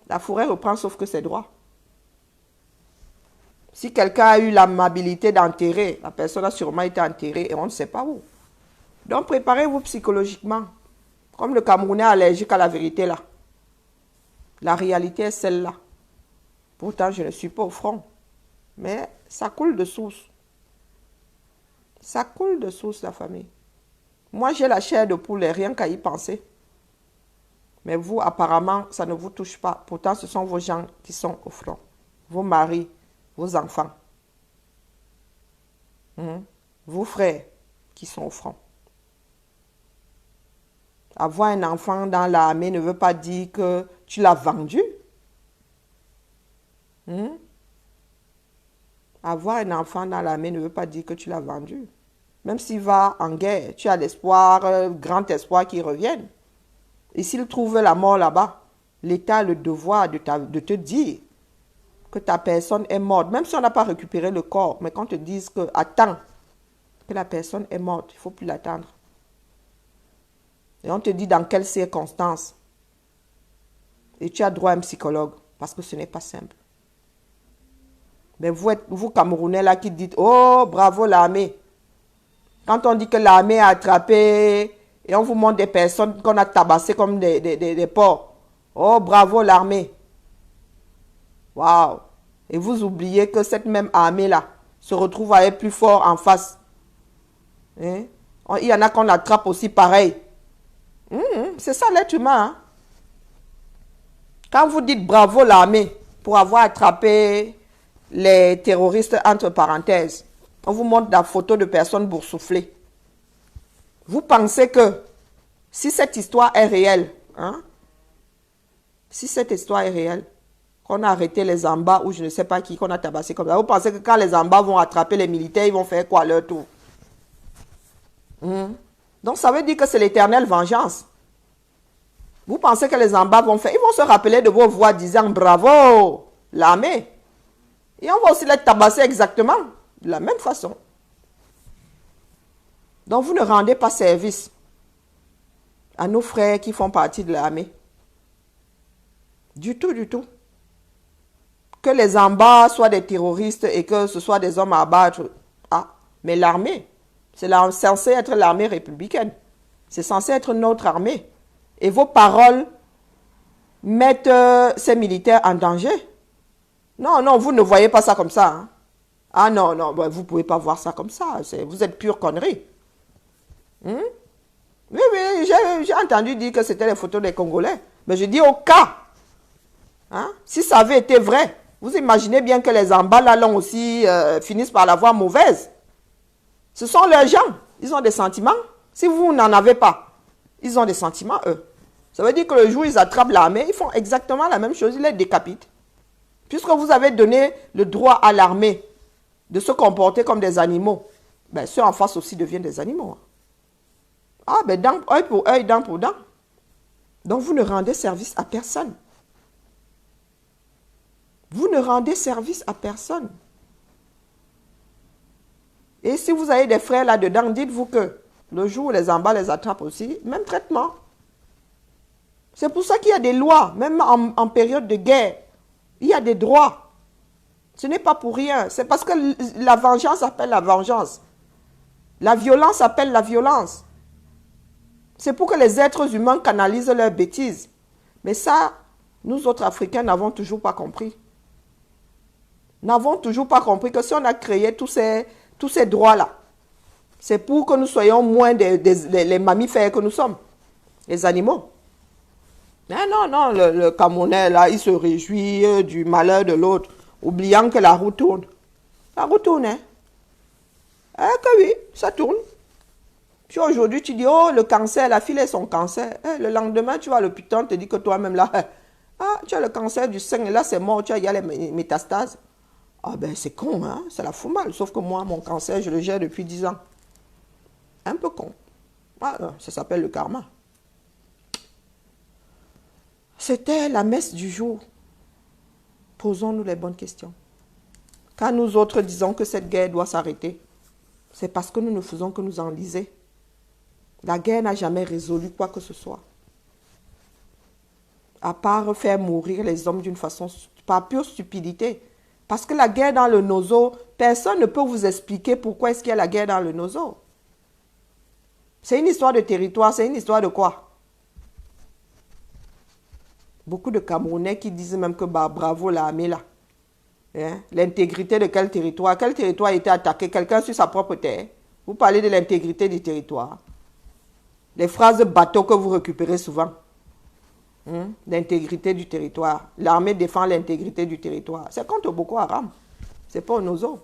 S1: la forêt reprend sauf que ses droits. Si quelqu'un a eu l'amabilité d'enterrer, la personne a sûrement été enterrée et on ne sait pas où. Donc préparez-vous psychologiquement. Comme le Camerounais allergique à la vérité là. La réalité est celle-là. Pourtant, je ne suis pas au front. Mais ça coule de source. Ça coule de source, la famille. Moi, j'ai la chair de poulet, rien qu'à y penser. Mais vous, apparemment, ça ne vous touche pas. Pourtant, ce sont vos gens qui sont au front. Vos maris, vos enfants. Vos frères qui sont au front. Avoir un enfant dans l'armée ne veut pas dire que tu l'as vendu. Avoir un enfant dans l'armée ne veut pas dire que tu l'as vendu. Même s'il va en guerre, tu as l'espoir, grand espoir qu'il revienne. Et s'il trouve la mort là-bas, l'État a le devoir de te dire que ta personne est morte. Même si on n'a pas récupéré le corps, mais qu'on te dise que, attends, que la personne est morte, il ne faut plus l'attendre. Et on te dit dans quelles circonstances. Et tu as droit à un psychologue, parce que ce n'est pas simple. Mais vous Camerounais là qui dites, oh, bravo l'armée. Quand on dit que l'armée a attrapé et on vous montre des personnes qu'on a tabassées comme des porcs. Oh, bravo l'armée. Waouh. Et vous oubliez que cette même armée-là se retrouve à être plus fort en face. Hein? Il y en a qu'on attrape aussi pareil. C'est ça l'être humain. Hein? Quand vous dites bravo l'armée pour avoir attrapé les terroristes entre parenthèses, on vous montre la photo de personnes boursouflées. Vous pensez que si cette histoire est réelle, hein, si cette histoire est réelle, qu'on a arrêté les Zambas ou je ne sais pas qui, qu'on a tabassé comme ça, vous pensez que quand les Zambas vont attraper les militaires, ils vont faire quoi à leur tour? Donc ça veut dire que c'est l'éternelle vengeance. Vous pensez que les Zambas vont faire, ils vont se rappeler de vos voix disant bravo, l'armée. Et on va aussi les tabasser exactement de la même façon. Donc vous ne rendez pas service à nos frères qui font partie de l'armée. Du tout, du tout. Que les Zambas soient des terroristes et que ce soit des hommes à abattre. Ah, mais l'armée, c'est censé être l'armée républicaine. C'est censé être notre armée. Et vos paroles mettent ces militaires en danger. Non, non, vous ne voyez pas ça comme ça. Hein? Ah non, non, vous ne pouvez pas voir ça comme ça. Vous êtes pure connerie. Oui, oui, j'ai entendu dire que c'était les photos des Congolais. Mais je dis au cas. Hein? Si ça avait été vrai, vous imaginez bien que les Zambas là aussi finissent par la voir mauvaise. Ce sont leurs gens. Ils ont des sentiments. Si vous n'en avez pas, ils ont des sentiments, eux. Ça veut dire que le jour où ils attrapent l'armée, ils font exactement la même chose. Ils les décapitent. Puisque vous avez donné le droit à l'armée de se comporter comme des animaux, ben, ceux en face aussi deviennent des animaux. Ah, ben, œil pour œil, dent pour dent. Donc, vous ne rendez service à personne. Vous ne rendez service à personne. Et si vous avez des frères là-dedans, dites-vous que le jour où les Zambas les attrapent aussi, même traitement. C'est pour ça qu'il y a des lois, même en période de guerre. Il y a des droits. Ce n'est pas pour rien. C'est parce que la vengeance appelle la vengeance. La violence appelle la violence. C'est pour que les êtres humains canalisent leurs bêtises. Mais ça, nous autres Africains n'avons toujours pas compris. N'avons toujours pas compris que si on a créé tous ces droits-là, c'est pour que nous soyons moins les mammifères que nous sommes, les animaux. Mais non, non, le Camerounais, là, il se réjouit du malheur de l'autre, oubliant que la roue tourne. La roue tourne, hein? Eh que oui, ça tourne. Puis aujourd'hui, tu dis, oh, le cancer, la fille a son cancer. Le lendemain, tu vas à l'hôpital, on te dit que toi-même, là, ah, tu as le cancer du sein, et là, c'est mort, il y a les métastases. Ah ben, c'est con, hein? Ça la fout mal. Sauf que moi, mon cancer, je le gère depuis 10 ans. Un peu con. Ah, ça s'appelle le karma. C'était la messe du jour. Posons-nous les bonnes questions. Quand nous autres disons que cette guerre doit s'arrêter, c'est parce que nous ne faisons que nous enliser. La guerre n'a jamais résolu quoi que ce soit. À part faire mourir les hommes d'une façon, par pure stupidité. Parce que la guerre dans le Nozo, personne ne peut vous expliquer pourquoi est-ce qu'il y a la guerre dans le Nozo. C'est une histoire de territoire, c'est une histoire de quoi? Beaucoup de Camerounais qui disent même que bah, bravo l'armée là. Hein? L'intégrité de quel territoire? Quel territoire a été attaqué? Quelqu'un sur sa propre terre? Vous parlez de l'intégrité du territoire. Les phrases de bateau que vous récupérez souvent. L'intégrité du territoire. L'armée défend l'intégrité du territoire. C'est contre Boko Haram. C'est pas au Nozo.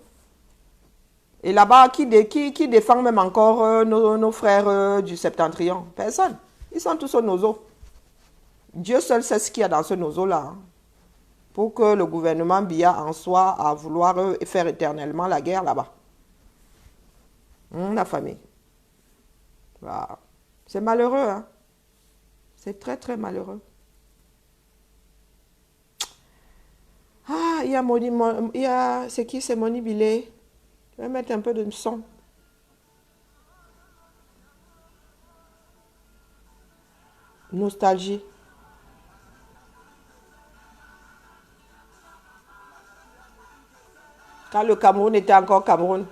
S1: Et là-bas, qui défend même encore nos frères du septentrion? Personne. Ils sont tous au Nozo. Dieu seul sait ce qu'il y a dans ce Nozo-là. Hein, pour que le gouvernement Biya en soit à vouloir faire éternellement la guerre là-bas. La famille. Voilà. C'est malheureux. Hein? C'est très, très malheureux. Ah, il y a, c'est qui? C'est Moni Billet. Je vais mettre un peu de son. Nostalgie. Quand le Cameroun était encore Cameroun.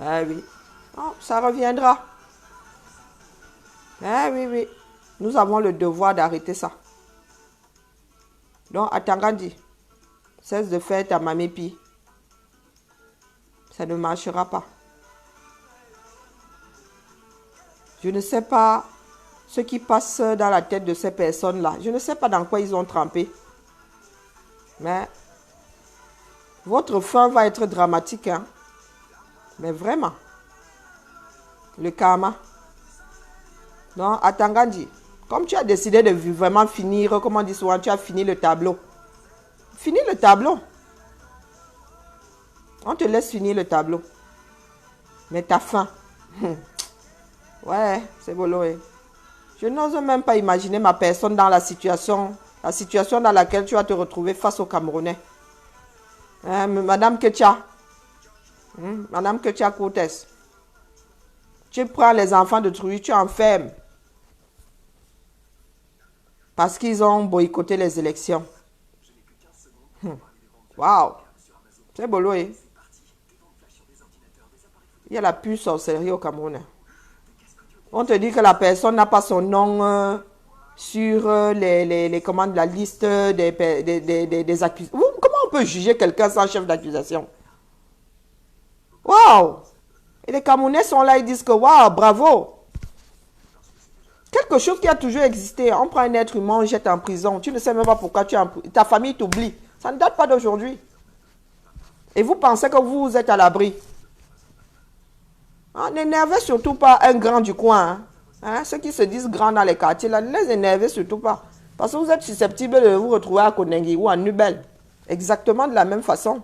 S1: Ah oui. Oh, ça reviendra. Ah oui, oui. Nous avons le devoir d'arrêter ça. Donc, Atangandi, cesse de faire ta mamépi. Ça ne marchera pas. Je ne sais pas ce qui passe dans la tête de ces personnes-là. Je ne sais pas dans quoi ils ont trempé. Mais votre fin va être dramatique. Hein? Mais vraiment. Le karma. Non, Atangandi, comme tu as décidé de vraiment finir, comme on dit souvent, tu as fini le tableau. Finis le tableau. On te laisse finir le tableau. Mais ta fin. Ouais, c'est boulot. Je n'ose même pas imaginer ma personne dans la situation dans laquelle tu vas te retrouver face aux Camerounais. Madame Ketia. Madame Ketia Cortès. Tu prends les enfants de Trouy, tu enfermes. Parce qu'ils ont boycotté les élections. Waouh. C'est boulot. Il y a la puce sorcellerie au Cameroun. On te dit que la personne n'a pas son nom sur la liste des accusations. Comment on peut juger quelqu'un sans chef d'accusation? Waouh! Et les Camerounais sont là, ils disent que waouh, bravo! Quelque chose qui a toujours existé. On prend un être humain, on jette en prison. Tu ne sais même pas pourquoi tu es en prison. Ta famille t'oublie. Ça ne date pas d'aujourd'hui. Et vous pensez que vous êtes à l'abri. N'énervez surtout pas un grand du coin. Ceux qui se disent grands dans les quartiers, là, ne les énervez surtout pas. Parce que vous êtes susceptible de vous retrouver à Konengi ou à Nubel. Exactement de la même façon.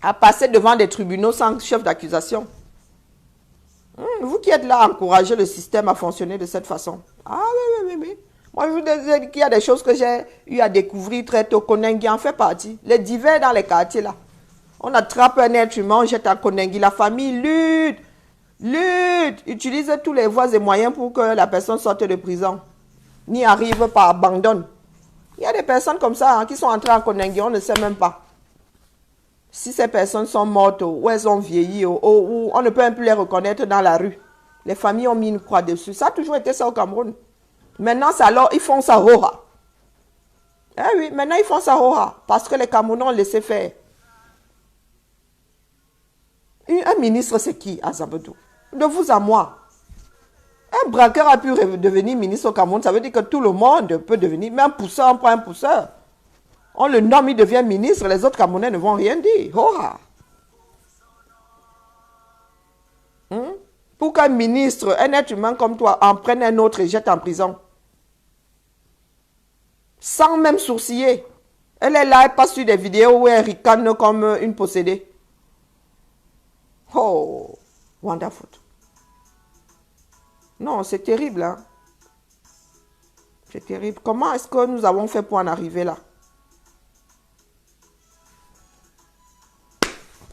S1: À passer devant des tribunaux sans chef d'accusation. Vous qui êtes là, encouragez le système à fonctionner de cette façon. Ah oui. Moi, je vous dis qu'il y a des choses que j'ai eu à découvrir très tôt. Konengi en fait partie. Les divers dans les quartiers, là. On attrape un être humain, on jette à Konengi. La famille lutte, utilise tous les voies et moyens pour que la personne sorte de prison. N'y arrive pas, abandonne. Il y a des personnes comme ça qui sont entrées en Konengi, on ne sait même pas. Si ces personnes sont mortes ou elles ont vieilli ou on ne peut même plus les reconnaître dans la rue. Les familles ont mis une croix dessus. Ça a toujours été ça au Cameroun. Maintenant, alors, ils font ça roha. Eh oui, maintenant ils font ça roha. Parce que les Camerounais ont laissé faire. Un ministre, c'est qui, Azabedou? De vous à moi. Un braqueur a pu devenir ministre au Cameroun. Ça veut dire que tout le monde peut devenir. Même un pousseur, on prend un pousseur. On le nomme, il devient ministre. Les autres Camerounais ne vont rien dire. Hoha. Pour qu'un ministre, un être humain comme toi, en prenne un autre et jette en prison. Sans même sourciller. Elle est là, elle passe sur des vidéos où elle ricane comme une possédée. Oh, wonderful. Non, c'est terrible. Hein? C'est terrible. Comment est-ce que nous avons fait pour en arriver là?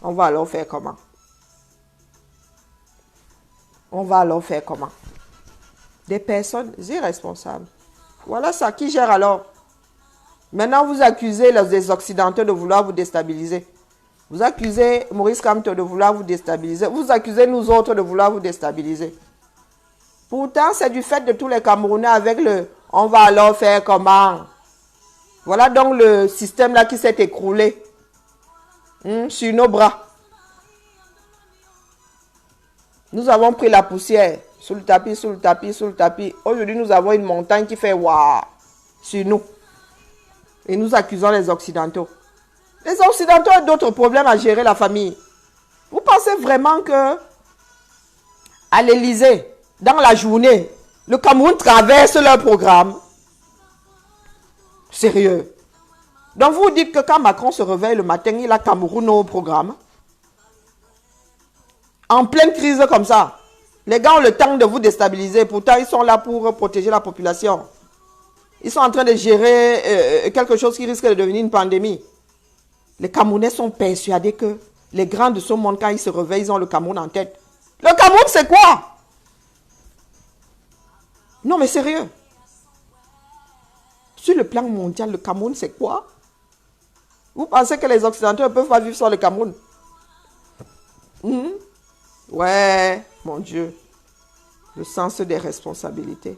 S1: On va alors faire comment? On va alors faire comment? Des personnes irresponsables. Voilà ça. Qui gère alors? Maintenant, vous accusez les Occidentaux de vouloir vous déstabiliser. Vous accusez Maurice Kamto de vouloir vous déstabiliser. Vous accusez nous autres de vouloir vous déstabiliser. Pourtant, c'est du fait de tous les Camerounais avec le « on va alors faire comment ?» Voilà donc le système là qui s'est écroulé sur nos bras. Nous avons pris la poussière sous le tapis, sous le tapis, sous le tapis. Aujourd'hui, nous avons une montagne qui fait « waouh » sur nous. Et nous accusons les Occidentaux. Les Occidentaux ont d'autres problèmes à gérer la famille. Vous pensez vraiment que à l'Élysée, dans la journée, le Cameroun traverse leur programme? Sérieux. Donc vous dites que quand Macron se réveille le matin, il a Cameroun au programme? En pleine crise comme ça. Les gars ont le temps de vous déstabiliser. Pourtant, ils sont là pour protéger la population. Ils sont en train de gérer quelque chose qui risque de devenir une pandémie. Les Camerounais sont persuadés que les grands de ce monde, quand ils se réveillent, ils ont le Cameroun en tête. Le Cameroun, c'est quoi? Non, mais sérieux. Sur le plan mondial, le Cameroun, c'est quoi? Vous pensez que les Occidentaux ne peuvent pas vivre sans le Cameroun? Ouais, mon Dieu. Le sens des responsabilités.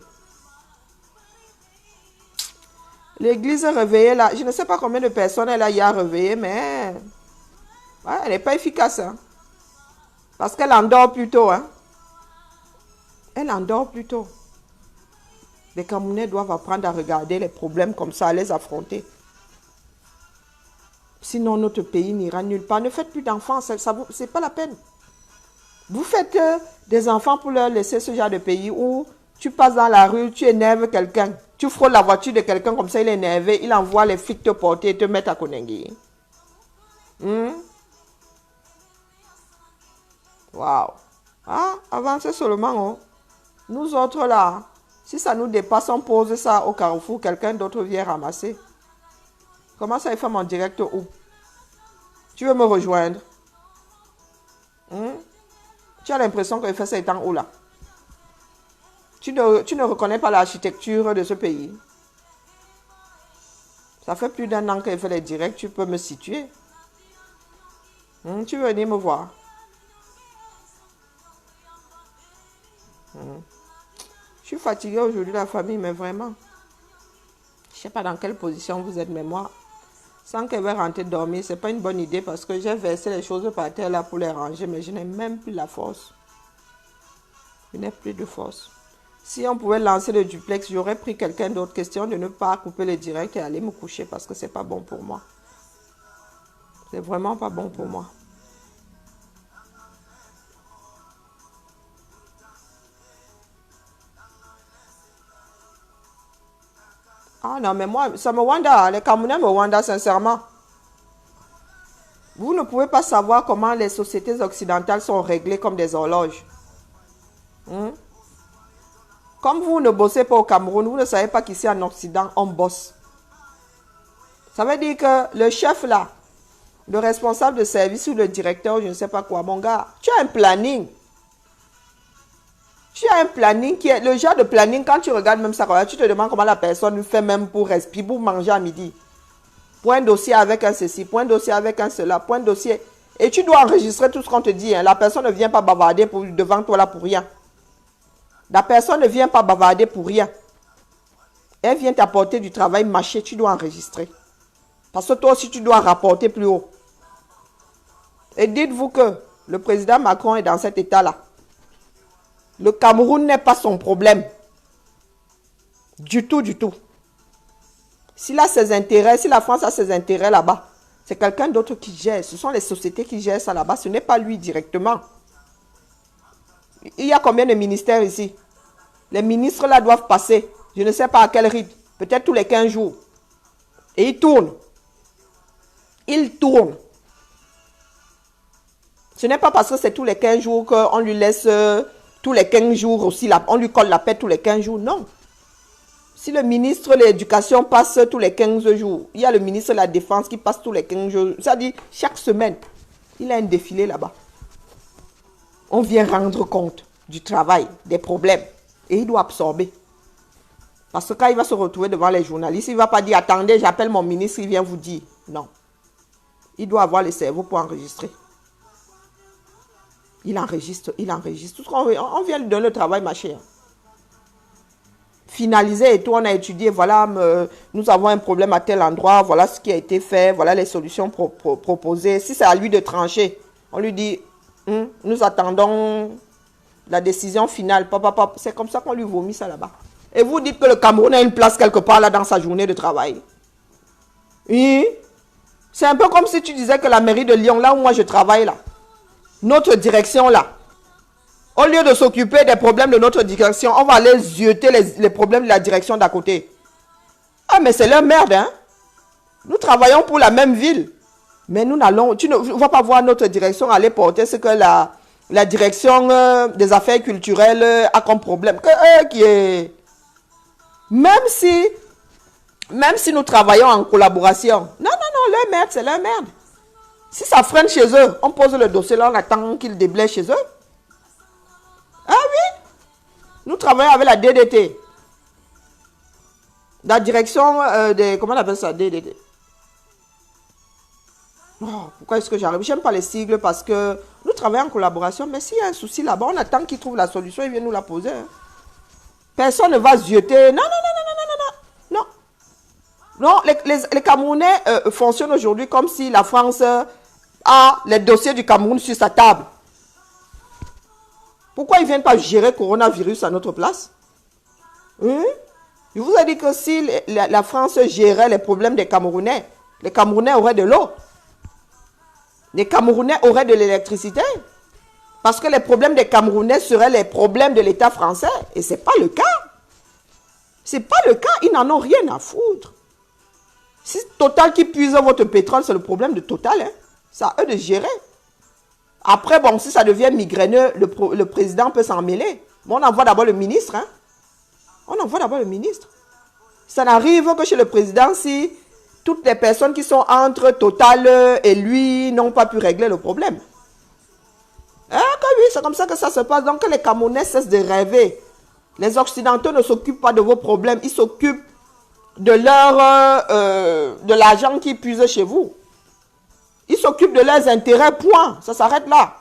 S1: L'église réveillée là, je ne sais pas combien de personnes elle a y a réveillé, mais ouais, elle n'est pas efficace. Hein. Parce qu'elle endort plutôt. Hein. Elle endort plutôt. Les Camerounais doivent apprendre à regarder les problèmes comme ça, à les affronter. Sinon, notre pays n'ira nulle part. Ne faites plus d'enfants, c'est pas la peine. Vous faites des enfants pour leur laisser ce genre de pays où tu passes dans la rue, tu énerves quelqu'un, tu frôles la voiture de quelqu'un comme ça, il est énervé, il envoie les flics te porter et te mettre à Koningui. Waouh. Ah, avancez seulement. Oh. Nous autres là, si ça nous dépasse, on pose ça au carrefour, quelqu'un d'autre vient ramasser. Comment ça, il fait mon direct où? Tu veux me rejoindre? Tu as l'impression qu'il fait ça étant où là? Tu ne reconnais pas l'architecture de ce pays. Ça fait plus d'un an qu'il fait les directs, tu peux me situer. Tu veux venir me voir? Je suis fatiguée aujourd'hui, la famille, mais vraiment. Je ne sais pas dans quelle position vous êtes, mais moi, sans qu'elle va rentrer dormir, ce n'est pas une bonne idée parce que j'ai versé les choses par terre là pour les ranger, mais je n'ai même plus la force. Je n'ai plus de force. Si on pouvait lancer le duplex, j'aurais pris quelqu'un d'autre. Question de ne pas couper le direct et aller me coucher parce que ce n'est pas bon pour moi. C'est vraiment pas bon pour moi. Ah non, mais moi, ça me wanda. Les Camerounais me wanda sincèrement. Vous ne pouvez pas savoir comment les sociétés occidentales sont réglées comme des horloges. Comme vous ne bossez pas au Cameroun, vous ne savez pas qu'ici en Occident, on bosse. Ça veut dire que le chef là, le responsable de service ou le directeur, je ne sais pas quoi, mon gars, tu as un planning. Tu as un planning qui est le genre de planning, quand tu regardes même ça, tu te demandes comment la personne fait même pour respirer, pour manger à midi. Point dossier avec un ceci, point dossier avec un cela, point dossier. Et tu dois enregistrer tout ce qu'on te dit. Hein. La personne ne vient pas bavarder devant toi là pour rien. La personne ne vient pas bavarder pour rien. Elle vient t'apporter du travail mâché, tu dois enregistrer. Parce que toi aussi, tu dois rapporter plus haut. Et dites-vous que le président Macron est dans cet état-là. Le Cameroun n'est pas son problème. Du tout, du tout. S'il a ses intérêts, si la France a ses intérêts là-bas, c'est quelqu'un d'autre qui gère. Ce sont les sociétés qui gèrent ça là-bas. Ce n'est pas lui directement. Il y a combien de ministères ici? Les ministres là doivent passer. Je ne sais pas à quel rythme. Peut-être tous les 15 jours. Et ils tournent. Ils tournent. Ce n'est pas parce que c'est tous les 15 jours qu'on lui laisse tous les 15 jours aussi. On lui colle la paix tous les 15 jours. Non. Si le ministre de l'Éducation passe tous les 15 jours, il y a le ministre de la Défense qui passe tous les 15 jours. Ça dit, chaque semaine, il a un défilé là-bas. On vient rendre compte du travail, des problèmes. Et il doit absorber. Parce que quand il va se retrouver devant les journalistes, il ne va pas dire, attendez, j'appelle mon ministre, il vient vous dire. Non. Il doit avoir le cerveau pour enregistrer. Il enregistre, il enregistre. Tout ce on vient lui donner le travail, ma chère. Finalisé et tout, on a étudié, voilà, nous avons un problème à tel endroit, voilà ce qui a été fait, voilà les solutions proposées. Si c'est à lui de trancher, on lui dit, nous attendons la décision finale. C'est comme ça qu'on lui vomit ça là-bas. Et vous dites que le Cameroun a une place quelque part là dans sa journée de travail. Oui. C'est un peu comme si tu disais que la mairie de Lyon, là où moi je travaille là, notre direction là, au lieu de s'occuper des problèmes de notre direction, on va aller zioter les problèmes de la direction d'à côté. Ah, mais c'est leur merde, hein. Nous travaillons pour la même ville. Mais nous n'allons... Tu ne vas pas voir notre direction aller porter ce que la direction des affaires culturelles a comme problème. Qui est... Même si nous travaillons en collaboration. Non, leur merde, c'est leur merde. Si ça freine chez eux, on pose le dossier là, on attend qu'ils déblaient chez eux. Ah oui, nous travaillons avec la DDT. La direction des... Comment on appelle ça, DDT? Oh, pourquoi est-ce que j'arrive? J'aime pas les sigles parce que nous travaillons en collaboration, mais s'il y a un souci là-bas, on attend qu'ils trouvent la solution, ils viennent nous la poser. Hein. Personne ne va se jeter. Non, non, non, non, non, non, non. Non, les Camerounais fonctionnent aujourd'hui comme si la France a les dossiers du Cameroun sur sa table. Pourquoi ils ne viennent pas gérer le coronavirus à notre place? Hein? Je vous ai dit que si la France gérait les problèmes des Camerounais, les Camerounais auraient de l'eau. Les Camerounais auraient de l'électricité. Parce que les problèmes des Camerounais seraient les problèmes de l'État français. Et ce n'est pas le cas. Ce n'est pas le cas. Ils n'en ont rien à foutre. Si Total qui puise votre pétrole, c'est le problème de Total. Hein. C'est à eux de gérer. Après, bon, si ça devient migraineux, le président peut s'en mêler. Mais on envoie d'abord le ministre. Hein. On envoie d'abord le ministre. Ça n'arrive que chez le président si toutes les personnes qui sont entre Total et lui n'ont pas pu régler le problème. Hein, oui, c'est comme ça que ça se passe. Donc, les Camerounais cessent de rêver. Les Occidentaux ne s'occupent pas de vos problèmes. Ils s'occupent de l'argent qui puise chez vous. Ils s'occupent de leurs intérêts, point. Ça s'arrête là.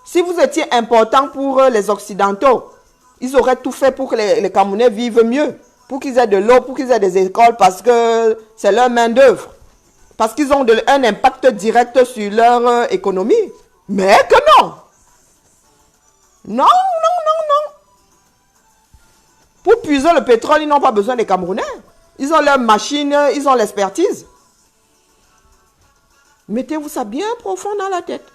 S1: Si vous étiez important pour les Occidentaux, ils auraient tout fait pour que les Camerounais vivent mieux. Pour qu'ils aient de l'eau, pour qu'ils aient des écoles, parce que c'est leur main-d'œuvre. Parce qu'ils ont un impact direct sur leur économie. Mais que non. Non, non, non, non. Pour puiser le pétrole, ils n'ont pas besoin des Camerounais. Ils ont leurs machines, ils ont l'expertise. Mettez-vous ça bien profond dans la tête.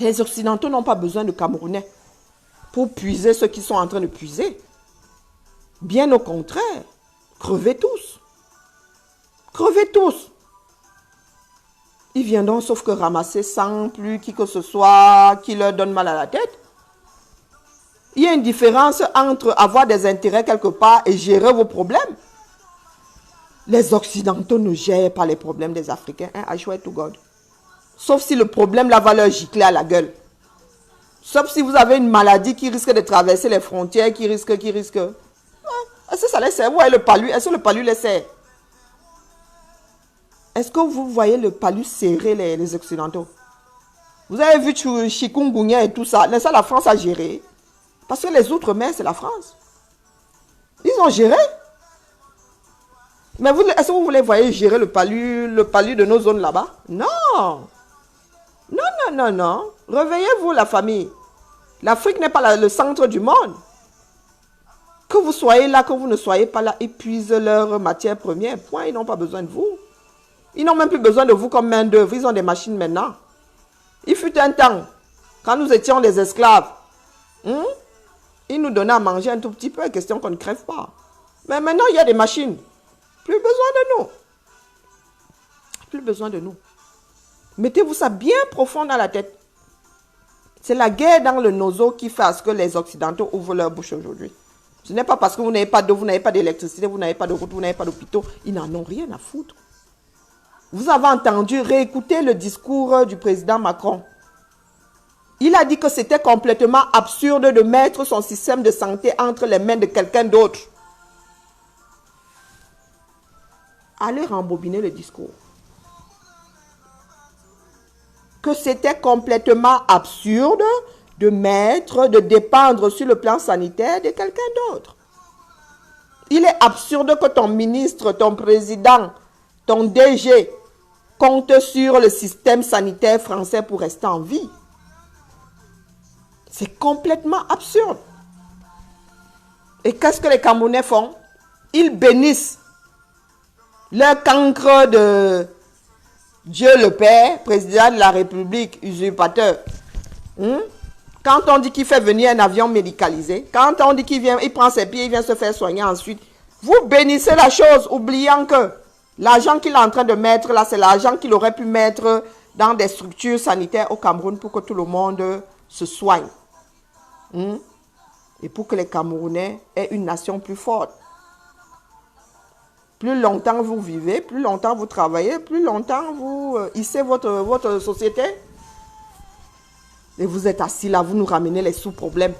S1: Les Occidentaux n'ont pas besoin de Camerounais pour puiser ceux qui sont en train de puiser. Bien au contraire, crevez tous. Crevez tous. Ils viendront sauf que ramasser sans plus qui que ce soit qui leur donne mal à la tête. Il y a une différence entre avoir des intérêts quelque part et gérer vos problèmes. Les Occidentaux ne gèrent pas les problèmes des Africains. Hein, I swear to God. Sauf si le problème là va leur gicler à la gueule. Sauf si vous avez une maladie qui risque de traverser les frontières, qui risque. Est-ce que ça les sert? Ouais, le palu. Est-ce que le palu les sert? Est-ce que vous voyez le palu serrer les Occidentaux? Vous avez vu chikungunya et tout ça. Mais ça, la France a géré. Parce que les Outre-mer, c'est la France. Ils ont géré. Mais est-ce que vous voulez voyez gérer le palu de nos zones là-bas? Non. Non, non, non, non. Réveillez-vous, la famille. L'Afrique n'est pas le centre du monde. Que vous soyez là, que vous ne soyez pas là, ils puisent leur matière première. Point, ils n'ont pas besoin de vous. Ils n'ont même plus besoin de vous comme main-d'œuvre. Ils ont des machines maintenant. Il fut un temps, quand nous étions des esclaves, ils nous donnaient à manger un tout petit peu, question qu'on ne crève pas. Mais maintenant, il y a des machines. Plus besoin de nous. Plus besoin de nous. Mettez-vous ça bien profond dans la tête. C'est la guerre dans le nozo qui fait à ce que les Occidentaux ouvrent leur bouche aujourd'hui. Ce n'est pas parce que vous n'avez pas d'eau, vous n'avez pas d'électricité, vous n'avez pas de route, vous n'avez pas d'hôpitaux. Ils n'en ont rien à foutre. Vous avez entendu réécouter le discours du président Macron. Il a dit que c'était complètement absurde de mettre son système de santé entre les mains de quelqu'un d'autre. Allez rembobiner le discours. Que c'était complètement absurde de dépendre sur le plan sanitaire de quelqu'un d'autre. Il est absurde que ton ministre, ton président, ton DG compte sur le système sanitaire français pour rester en vie. C'est complètement absurde. Et qu'est-ce que les Camerounais font? Ils bénissent leur cancre de Dieu le Père, président de la République, usurpateur. Quand on dit qu'il fait venir un avion médicalisé, quand on dit qu'il vient, il prend ses pieds, il vient se faire soigner ensuite, vous bénissez la chose, oubliant que l'argent qu'il est en train de mettre là, c'est l'argent qu'il aurait pu mettre dans des structures sanitaires au Cameroun pour que tout le monde se soigne. Et pour que les Camerounais aient une nation plus forte. Plus longtemps vous vivez, plus longtemps vous travaillez, plus longtemps vous hissez votre société. Et vous êtes assis là, vous nous ramenez les sous-problèmes.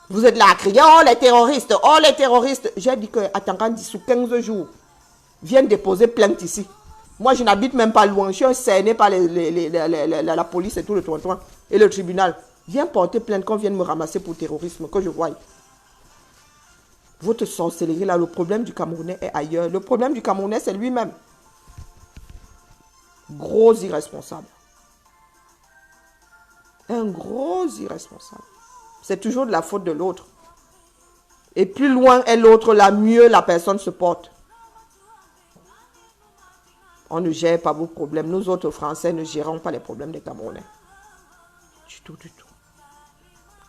S1: Vous êtes là à crier, oh les terroristes, oh les terroristes. J'ai dit que, attends, sous 15 jours, viennent déposer plainte ici. Moi, je n'habite même pas loin. Je suis cerné par la police et tout le toin et le tribunal. Viens porter plainte qu'on vienne me ramasser pour terrorisme, que je voie. Votre sorcellerie, là, le problème du Camerounais est ailleurs. Le problème du Camerounais, c'est lui-même. Gros irresponsable. Un gros irresponsable. C'est toujours de la faute de l'autre. Et plus loin est l'autre, là, mieux la personne se porte. On ne gère pas vos problèmes. Nous autres Français ne gérons pas les problèmes des Camerounais. Du tout, du tout.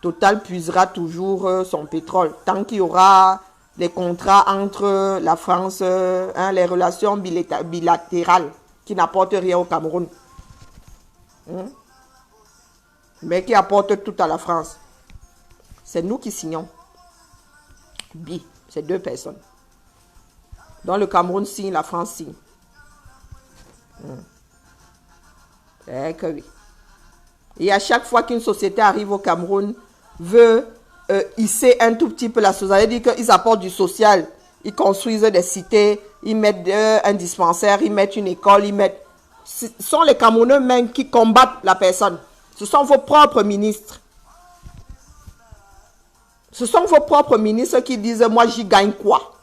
S1: Total puisera toujours son pétrole. Tant qu'il y aura les contrats entre la France, les relations bilatérales qui n'apportent rien au Cameroun. Mais qui apportent tout à la France. C'est nous qui signons. C'est 2 personnes. Dans le Cameroun signe, la France signe. Eh que oui. Et à chaque fois qu'une société arrive au Cameroun, veut hisser un tout petit peu la société, c'est-à-dire qu'ils apportent du social, ils construisent des cités, ils mettent un dispensaire, ils mettent une école, ce sont les Camerounais même qui combattent la personne. Ce sont vos propres ministres. Ce sont vos propres ministres qui disent, moi j'y gagne quoi?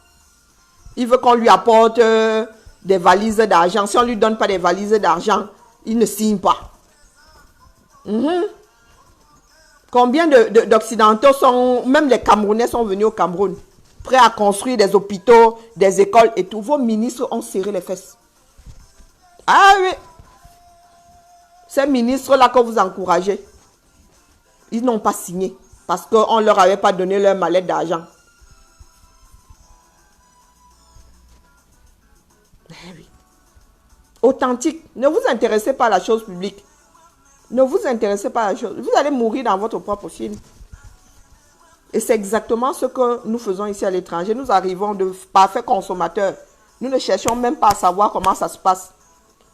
S1: Il veut qu'on lui apporte des valises d'argent. Si on ne lui donne pas des valises d'argent, il ne signe pas. Combien d'Occidentaux sont, même les Camerounais sont venus au Cameroun, prêts à construire des hôpitaux, des écoles et tout. Vos ministres ont serré les fesses. Ah oui. Ces ministres-là que vous encouragez, ils n'ont pas signé parce qu'on ne leur avait pas donné leur mallette d'argent. Oui. Authentique. Ne vous intéressez pas à la chose publique. Ne vous intéressez pas à la chose. Vous allez mourir dans votre propre film. Et c'est exactement ce que nous faisons ici à l'étranger. Nous arrivons de parfaits consommateurs. Nous ne cherchons même pas à savoir comment ça se passe.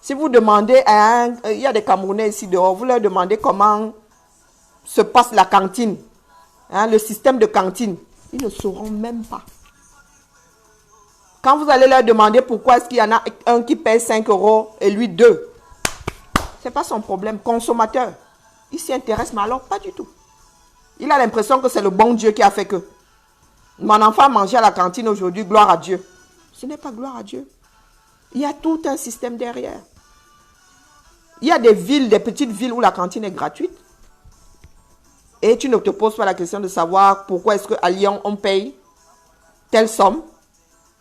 S1: Si vous demandez à il y a des Camerounais ici dehors, vous leur demandez comment se passe la cantine, le système de cantine, ils ne sauront même pas. Quand vous allez leur demander pourquoi est-ce qu'il y en a un qui paye 5 € et lui 2, ce n'est pas son problème. Consommateur, il s'y intéresse, mais alors pas du tout. Il a l'impression que c'est le bon Dieu qui a fait que. Mon enfant a mangé à la cantine aujourd'hui, gloire à Dieu. Ce n'est pas gloire à Dieu. Il y a tout un système derrière. Il y a des villes, des petites villes où la cantine est gratuite. Et tu ne te poses pas la question de savoir pourquoi est-ce qu'à Lyon, on paye telle somme.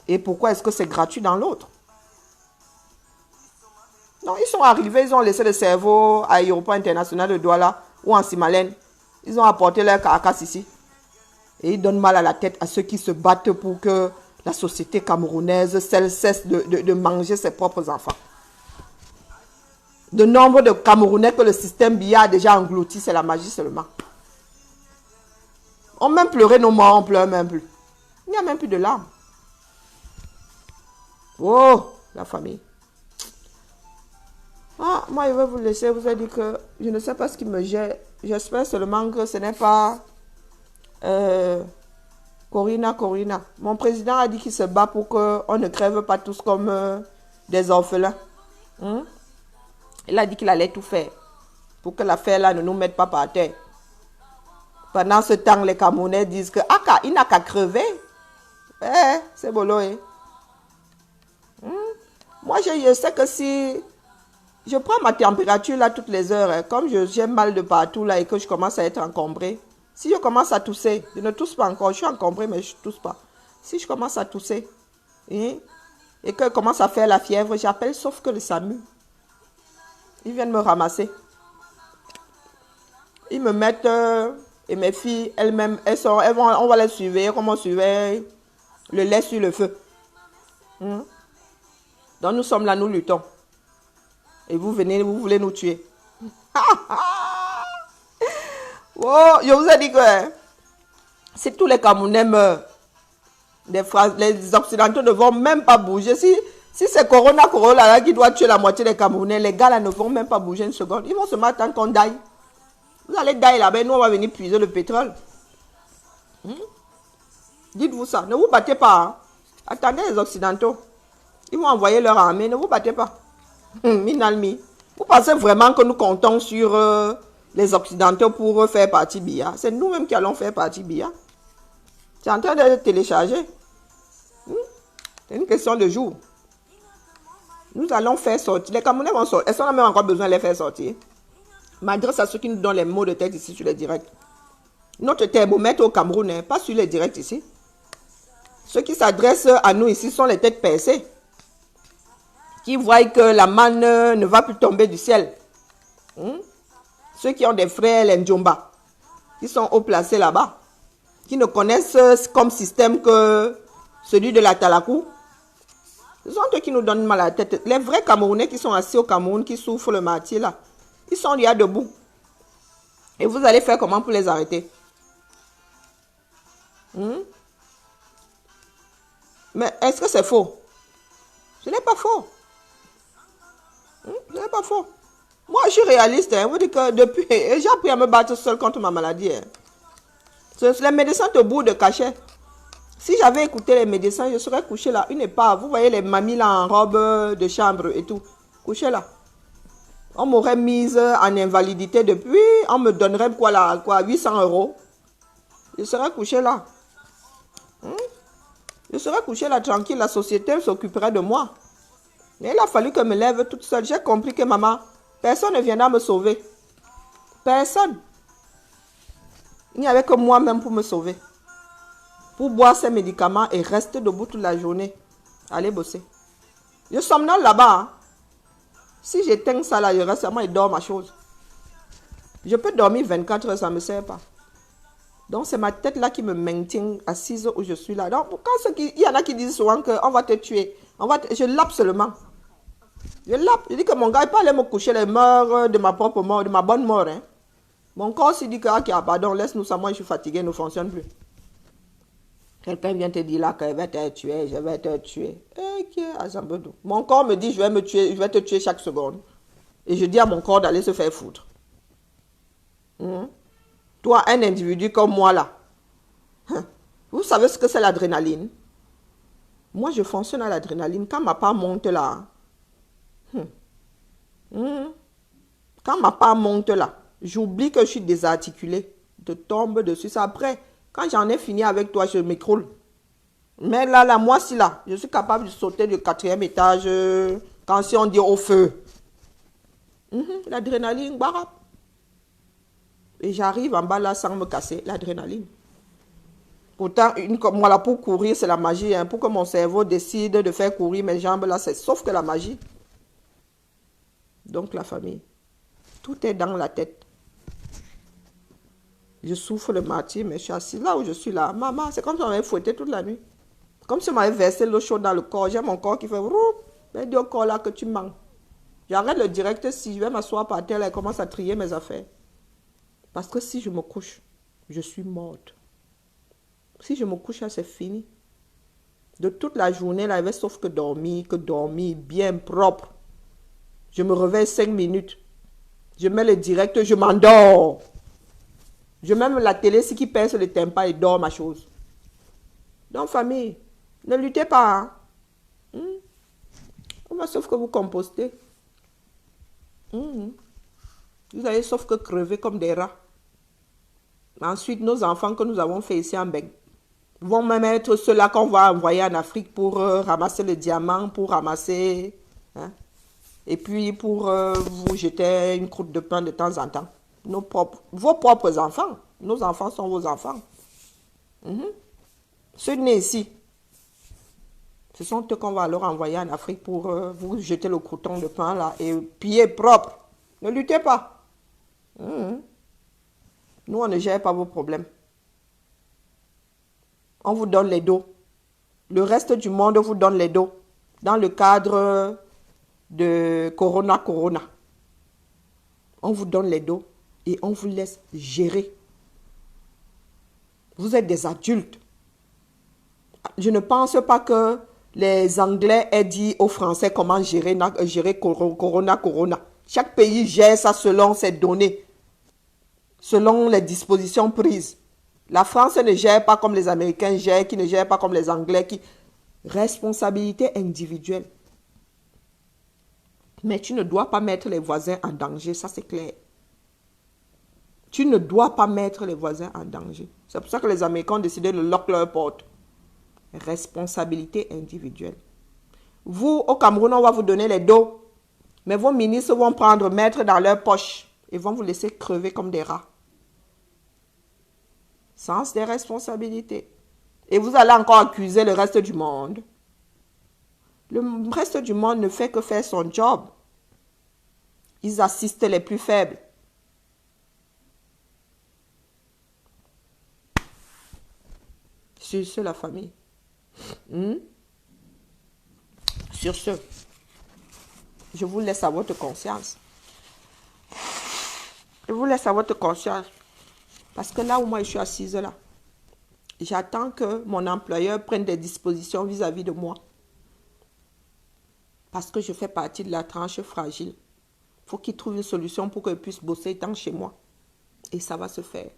S1: Et pourquoi est-ce que c'est gratuit dans l'autre? Non, ils sont arrivés, ils ont laissé le cerveau à l'aéroport international de Douala ou en Simalène. Ils ont apporté leur carcasse ici. Et ils donnent mal à la tête à ceux qui se battent pour que la société camerounaise cesse de manger ses propres enfants. Le nombre de Camerounais que le système Biya a déjà englouti, c'est la magie seulement. On même pleurait nos morts, on pleure même plus. Il n'y a même plus de larmes. Oh, la famille. Ah, moi, je vais vous laisser. Vous avez dit que je ne sais pas ce qui me gère. J'espère seulement que ce n'est pas Corina. Mon président a dit qu'il se bat pour qu'on ne crève pas tous comme des orphelins. Il a dit qu'il allait tout faire pour que l'affaire là ne nous mette pas par terre. Pendant ce temps, les Camerounais disent que il n'a qu'à crever. C'est bolo. Moi, je sais que si je prends ma température là toutes les heures, comme j'ai mal de partout là et que je commence à être encombré, si je commence à tousser, je ne tousse pas encore, je suis encombré mais je ne tousse pas. Si je commence à tousser et que je commence à faire la fièvre, j'appelle sauf que le SAMU. Ils viennent me ramasser. Ils me mettent, et mes filles, elles-mêmes, on va les surveiller comme on surveille le lait sur le feu. Donc nous sommes là, nous luttons. Et vous venez, vous voulez nous tuer. Oh, je vous ai dit que si tous les Camerounais meurent, les Occidentaux ne vont même pas bouger. Si c'est Corona là, qui doit tuer la moitié des Camerounais, les gars là ne vont même pas bouger une seconde. Ils vont se mettre tant qu'on daille. Vous allez dailler là-bas, nous on va venir puiser le pétrole. Dites-vous ça, ne vous battez pas. Attendez les Occidentaux. Ils vont envoyer leur armée. Ne vous battez pas. Minalmi. Vous pensez vraiment que nous comptons sur les Occidentaux pour faire partie BIA? C'est nous-mêmes qui allons faire partie BIA. C'est en train d'être téléchargé. C'est une question de jour. Nous allons faire sortir. Les Camerounais vont sortir. Est-ce qu'on a même encore besoin de les faire sortir? M'adresse à ceux qui nous donnent les mots de tête ici sur les directs. Notre thermomètre au Cameroun, hein, pas sur les directs ici. Ceux qui s'adressent à nous ici sont les têtes percées. Qui voient que la manne ne va plus tomber du ciel. Ceux qui ont des frères, les Ndjomba, qui sont haut placés là-bas, qui ne connaissent comme système que celui de la Talakou. Ce sont eux qui nous donnent mal à la tête. Les vrais Camerounais qui sont assis au Cameroun, qui souffrent le martyr là, ils sont là debout. Et vous allez faire comment pour les arrêter? Mais est-ce que c'est faux? Ce n'est pas faux. Ce n'est pas faux. Moi, je suis réaliste. Hein. Vous dites que depuis, j'ai appris à me battre seul contre ma maladie. Hein. Les médecins te bourrent de cachet. Si j'avais écouté les médecins, je serais couché là, une épave. Vous voyez les mamies là en robe de chambre et tout. Couché là. On m'aurait mise en invalidité depuis. On me donnerait quoi là, 800 €. Je serais couché là. Je serais couché là tranquille. La société s'occuperait de moi. Mais il a fallu que je me lève toute seule. J'ai compris que maman, personne ne viendra me sauver. Personne. Il n'y avait que moi-même pour me sauver. Pour boire ces médicaments et rester debout toute la journée. Allez bosser. Je somnole là-bas. Hein. Si j'éteins ça là, je reste à moi et dors ma chose. Je peux dormir 24 heures, ça ne me sert pas. Donc c'est ma tête là qui me maintient assise où je suis là. Donc quand il y en a qui disent souvent qu'on va te tuer, je lappe seulement. Je lappe. Je dis que mon gars, il peut aller me coucher les morts de ma propre mort, de ma bonne mort. Hein. Mon corps s'il dit que, ok, pardon, laisse-nous ça, moi je suis fatigué, ne fonctionne plus. Quelqu'un vient te dire là que je vais te tuer, je vais te tuer. Mon corps me dit je vais me tuer, je vais te tuer chaque seconde. Et je dis à mon corps d'aller se faire foutre. Toi, un individu comme moi là, vous savez ce que c'est l'adrénaline? Moi, je fonctionne à l'adrénaline. Quand ma part monte là, quand ma part monte là, j'oublie que je suis désarticulé. Je tombe dessus. C'est après, quand j'en ai fini avec toi, je m'écroule. Mais là, moi, si là, je suis capable de sauter du 4e étage quand si on dit au feu. L'adrénaline, barap. Et j'arrive en bas là sans me casser, l'adrénaline. Pourtant, une comme moi là, pour courir, c'est la magie. Hein. Pour que mon cerveau décide de faire courir mes jambes là, c'est sauf que la magie. Donc la famille, tout est dans la tête. Je souffre le martyr, mais je suis assise là où je suis là. Maman, c'est comme si on m'avait fouetté toute la nuit. Comme si on m'avait versé l'eau chaude dans le corps. J'ai mon corps qui fait mais dis au corps là que tu mens. J'arrête le direct si je vais m'asseoir par terre et commence à trier mes affaires. Parce que si je me couche, je suis morte. Si je me couche là, c'est fini. De toute la journée, là, il y avait sauf que dormir, bien propre. Je me réveille 5 minutes. Je mets le direct, je m'endors. Je mets même la télé, ce qui pèse le tympan et dors ma chose. Donc, famille, ne luttez pas. Hein? On va sauf que vous compostez. Vous allez sauf que crever comme des rats. Ensuite, nos enfants que nous avons fait ici en Beng vont même être ceux-là qu'on va envoyer en Afrique pour ramasser le diamant, pour ramasser... Hein, et puis pour vous jeter une croûte de pain de temps en temps. Vos propres enfants. Nos enfants sont vos enfants. Ceux nés ici, ce sont eux qu'on va alors envoyer en Afrique pour vous jeter le crouton de pain là et pieds propres. Ne luttez pas. Nous, on ne gère pas vos problèmes. On vous donne les dos. Le reste du monde vous donne les dos. Dans le cadre de Corona. On vous donne les dos et on vous laisse gérer. Vous êtes des adultes. Je ne pense pas que les Anglais aient dit aux Français comment gérer Corona. Chaque pays gère ça selon ses données, selon les dispositions prises. La France ne gère pas comme les Américains gèrent, qui ne gèrent pas comme les Anglais. Responsabilité individuelle. Mais tu ne dois pas mettre les voisins en danger, ça c'est clair. Tu ne dois pas mettre les voisins en danger. C'est pour ça que les Américains ont décidé de lock leur porte. Responsabilité individuelle. Vous, au Cameroun, on va vous donner les dos. Mais vos ministres vont prendre, mettre dans leur poche et vont vous laisser crever comme des rats. Sens des responsabilités. Et vous allez encore accuser le reste du monde. Le reste du monde ne fait que faire son job. Ils assistent les plus faibles. Sur ce, la famille. Sur ce, je vous laisse à votre conscience. Je vous laisse à votre conscience. Parce que là où moi je suis assise là, j'attends que mon employeur prenne des dispositions vis-à-vis de moi. Parce que je fais partie de la tranche fragile. Il faut qu'il trouve une solution pour que je puisse bosser tant chez moi. Et ça va se faire.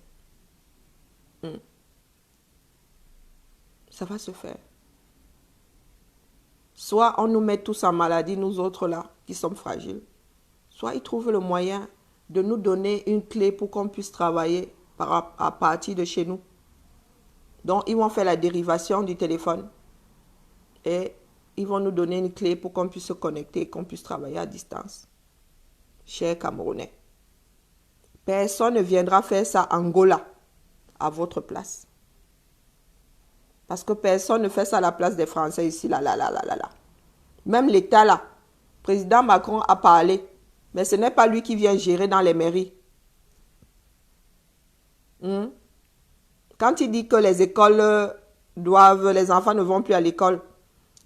S1: Ça va se faire. Soit on nous met tous en maladie, nous autres là, qui sommes fragiles. Soit ils trouvent le moyen de nous donner une clé pour qu'on puisse travailler à partir de chez nous. Donc, ils vont faire la dérivation du téléphone. Et ils vont nous donner une clé pour qu'on puisse se connecter et qu'on puisse travailler à distance. Chers Camerounais, personne ne viendra faire ça en Angola à votre place. Parce que personne ne fait ça à la place des Français ici, là. Même l'État, là, le président Macron a parlé, mais ce n'est pas lui qui vient gérer dans les mairies. Quand il dit que les écoles les enfants ne vont plus à l'école,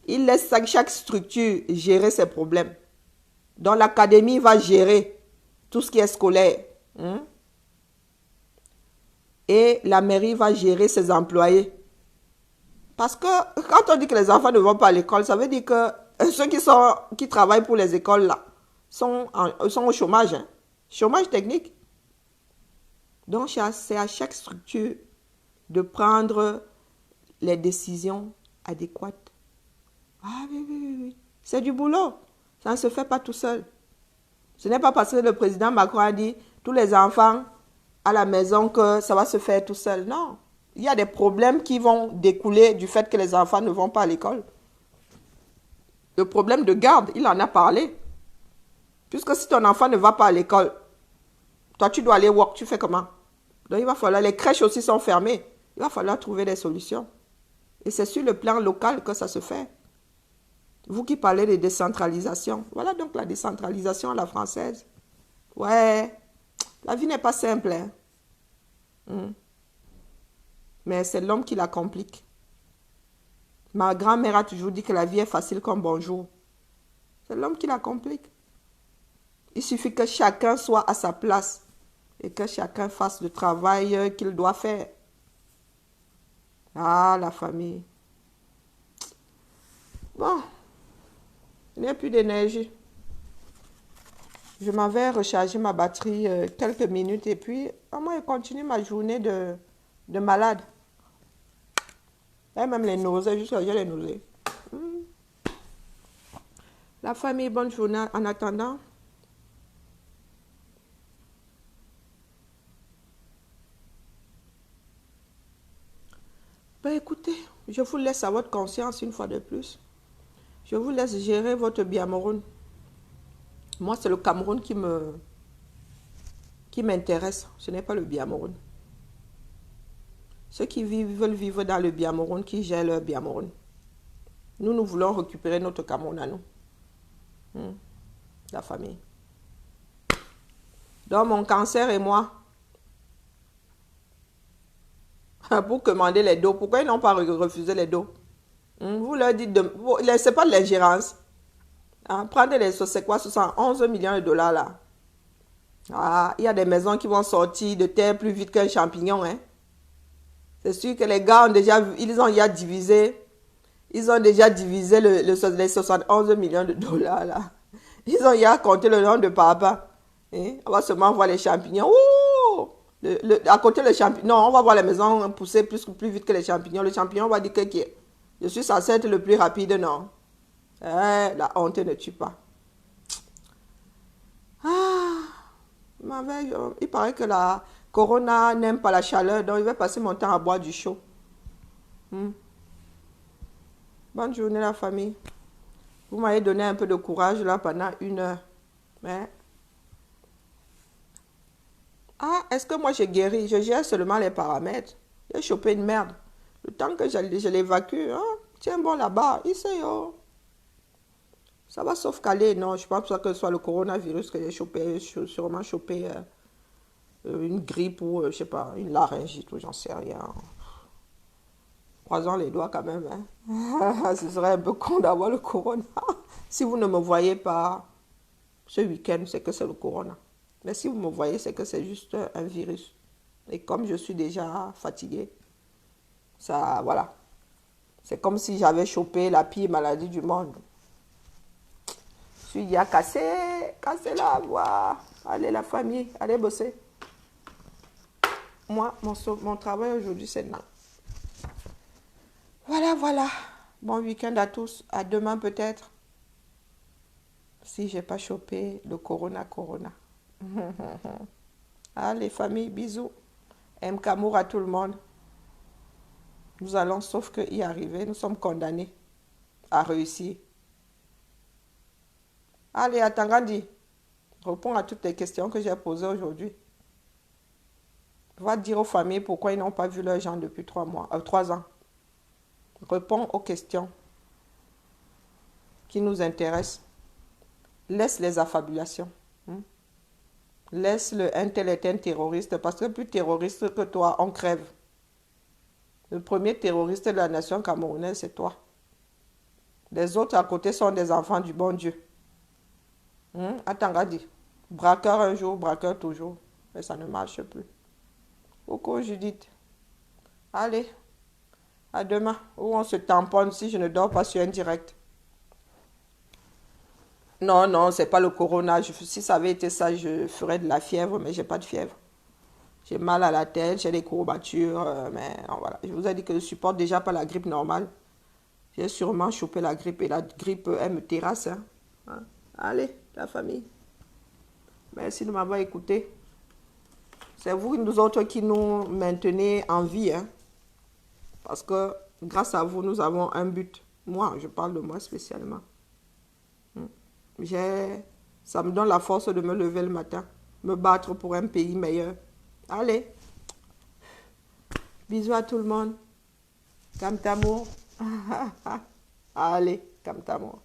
S1: il laisse chaque structure gérer ses problèmes. Donc l'académie va gérer tout ce qui est scolaire. Et la mairie va gérer ses employés. Parce que quand on dit que les enfants ne vont pas à l'école, ça veut dire que ceux qui travaillent pour les écoles là sont au chômage. Chômage technique. Donc c'est à chaque structure de prendre les décisions adéquates. Ah oui. C'est du boulot. Ça ne se fait pas tout seul. Ce n'est pas parce que le président Macron a dit tous les enfants à la maison que ça va se faire tout seul. Non. Il y a des problèmes qui vont découler du fait que les enfants ne vont pas à l'école. Le problème de garde, il en a parlé. Puisque si ton enfant ne va pas à l'école, toi tu dois aller work, tu fais comment? Donc il va falloir, les crèches aussi sont fermées. Il va falloir trouver des solutions. Et c'est sur le plan local que ça se fait. Vous qui parlez de décentralisation, voilà donc la décentralisation à la française. Ouais, la vie n'est pas simple. Mais c'est l'homme qui la complique. Ma grand-mère a toujours dit que la vie est facile comme bonjour. C'est l'homme qui la complique. Il suffit que chacun soit à sa place et que chacun fasse le travail qu'il doit faire. Ah, la famille. Bon, il n'y a plus d'énergie. Je m'en vais recharger ma batterie quelques minutes et puis, moi, je continue ma journée de malade. Et même les nausées, jusqu'à j'ai les nausées. La famille, bonne journée en attendant. Ben écoutez, je vous laisse à votre conscience une fois de plus. Je vous laisse gérer votre Biamoun. Moi, c'est le Cameroun qui m'intéresse. Ce n'est pas le Biamoun. Ceux qui veulent vivre dans le Biamoun, qui gèrent leur Biamoun. Nous voulons récupérer notre Cameroun à nous. La famille. Donc, mon cancer et moi, pour commander les dos, pourquoi ils n'ont pas refusé les dos? Vous leur dites, c'est pas de l'ingérence. Prenez c'est quoi, 71 millions de dollars là. Ah, il y a des maisons qui vont sortir de terre plus vite qu'un champignon. C'est sûr que les gars ont déjà divisé. Ils ont déjà divisé les 71 millions de dollars là. Ils ont déjà compté le nom de papa. On va seulement voir les champignons. Ouh! À côté le champignon. Non, on va voir les maisons pousser plus vite que les champignons. Le champignon va dire que je suis censé être le plus rapide, non. La honte ne tue pas. Il paraît que la corona n'aime pas la chaleur, donc il va passer mon temps à boire du chaud. Hmm. Bonne journée la famille. Vous m'avez donné un peu de courage là pendant 1 heure. Mais... Ah, est-ce que moi j'ai guéri? Je gère seulement les paramètres. J'ai chopé une merde. Le temps que je l'évacue, hein? Tiens bon là-bas, ici, oh. Ça va sauf caler. Non, je pense pas que ce soit le coronavirus que j'ai chopé. J'ai sûrement chopé une grippe ou, je sais pas, une laryngite ou j'en sais rien. Croisons les doigts quand même, hein. Ce serait un peu con d'avoir le corona. Si vous ne me voyez pas ce week-end, c'est que c'est le corona. Mais si vous me voyez, c'est que c'est juste un virus. Et comme je suis déjà fatiguée, ça, voilà. C'est comme si j'avais chopé la pire maladie du monde. Je suis dit, cassez la voix. Allez la famille, allez bosser. Moi, mon travail aujourd'hui, c'est non. Voilà, voilà. Bon week-end à tous. À demain peut-être. Si j'ai pas chopé le corona. Allez famille, bisous. M'kamour à tout le monde. Nous allons sauf que y arriver. Nous sommes condamnés à réussir. Allez, Atangandi, réponds à toutes les questions que j'ai posées aujourd'hui. Va dire aux familles pourquoi ils n'ont pas vu leurs gens depuis 3 ans. Réponds aux questions qui nous intéressent. Laisse les affabulations. Laisse un tel est un terroriste, parce que plus terroriste que toi, on crève. Le premier terroriste de la nation camerounaise, c'est toi. Les autres à côté sont des enfants du bon Dieu. Atangadi. Braqueur un jour, braqueur toujours. Mais ça ne marche plus. Coucou Judith. Allez, à demain. Ou on se tamponne si je ne dors pas sur un direct. Non, non, c'est pas le corona. Si ça avait été ça, je ferais de la fièvre, mais j'ai pas de fièvre. J'ai mal à la tête, j'ai des courbatures, mais non, voilà. Je vous ai dit que je supporte déjà pas la grippe normale. J'ai sûrement chopé la grippe et la grippe, elle me terrasse. Hein. Allez, la famille. Merci de m'avoir écouté. C'est vous, nous autres, qui nous maintenez en vie. Hein. Parce que grâce à vous, nous avons un but. Moi, je parle de moi spécialement. Ça me donne la force de me lever le matin, me battre pour un pays meilleur. Allez, bisous à tout le monde. Kamtamour. Allez, Kamtamour.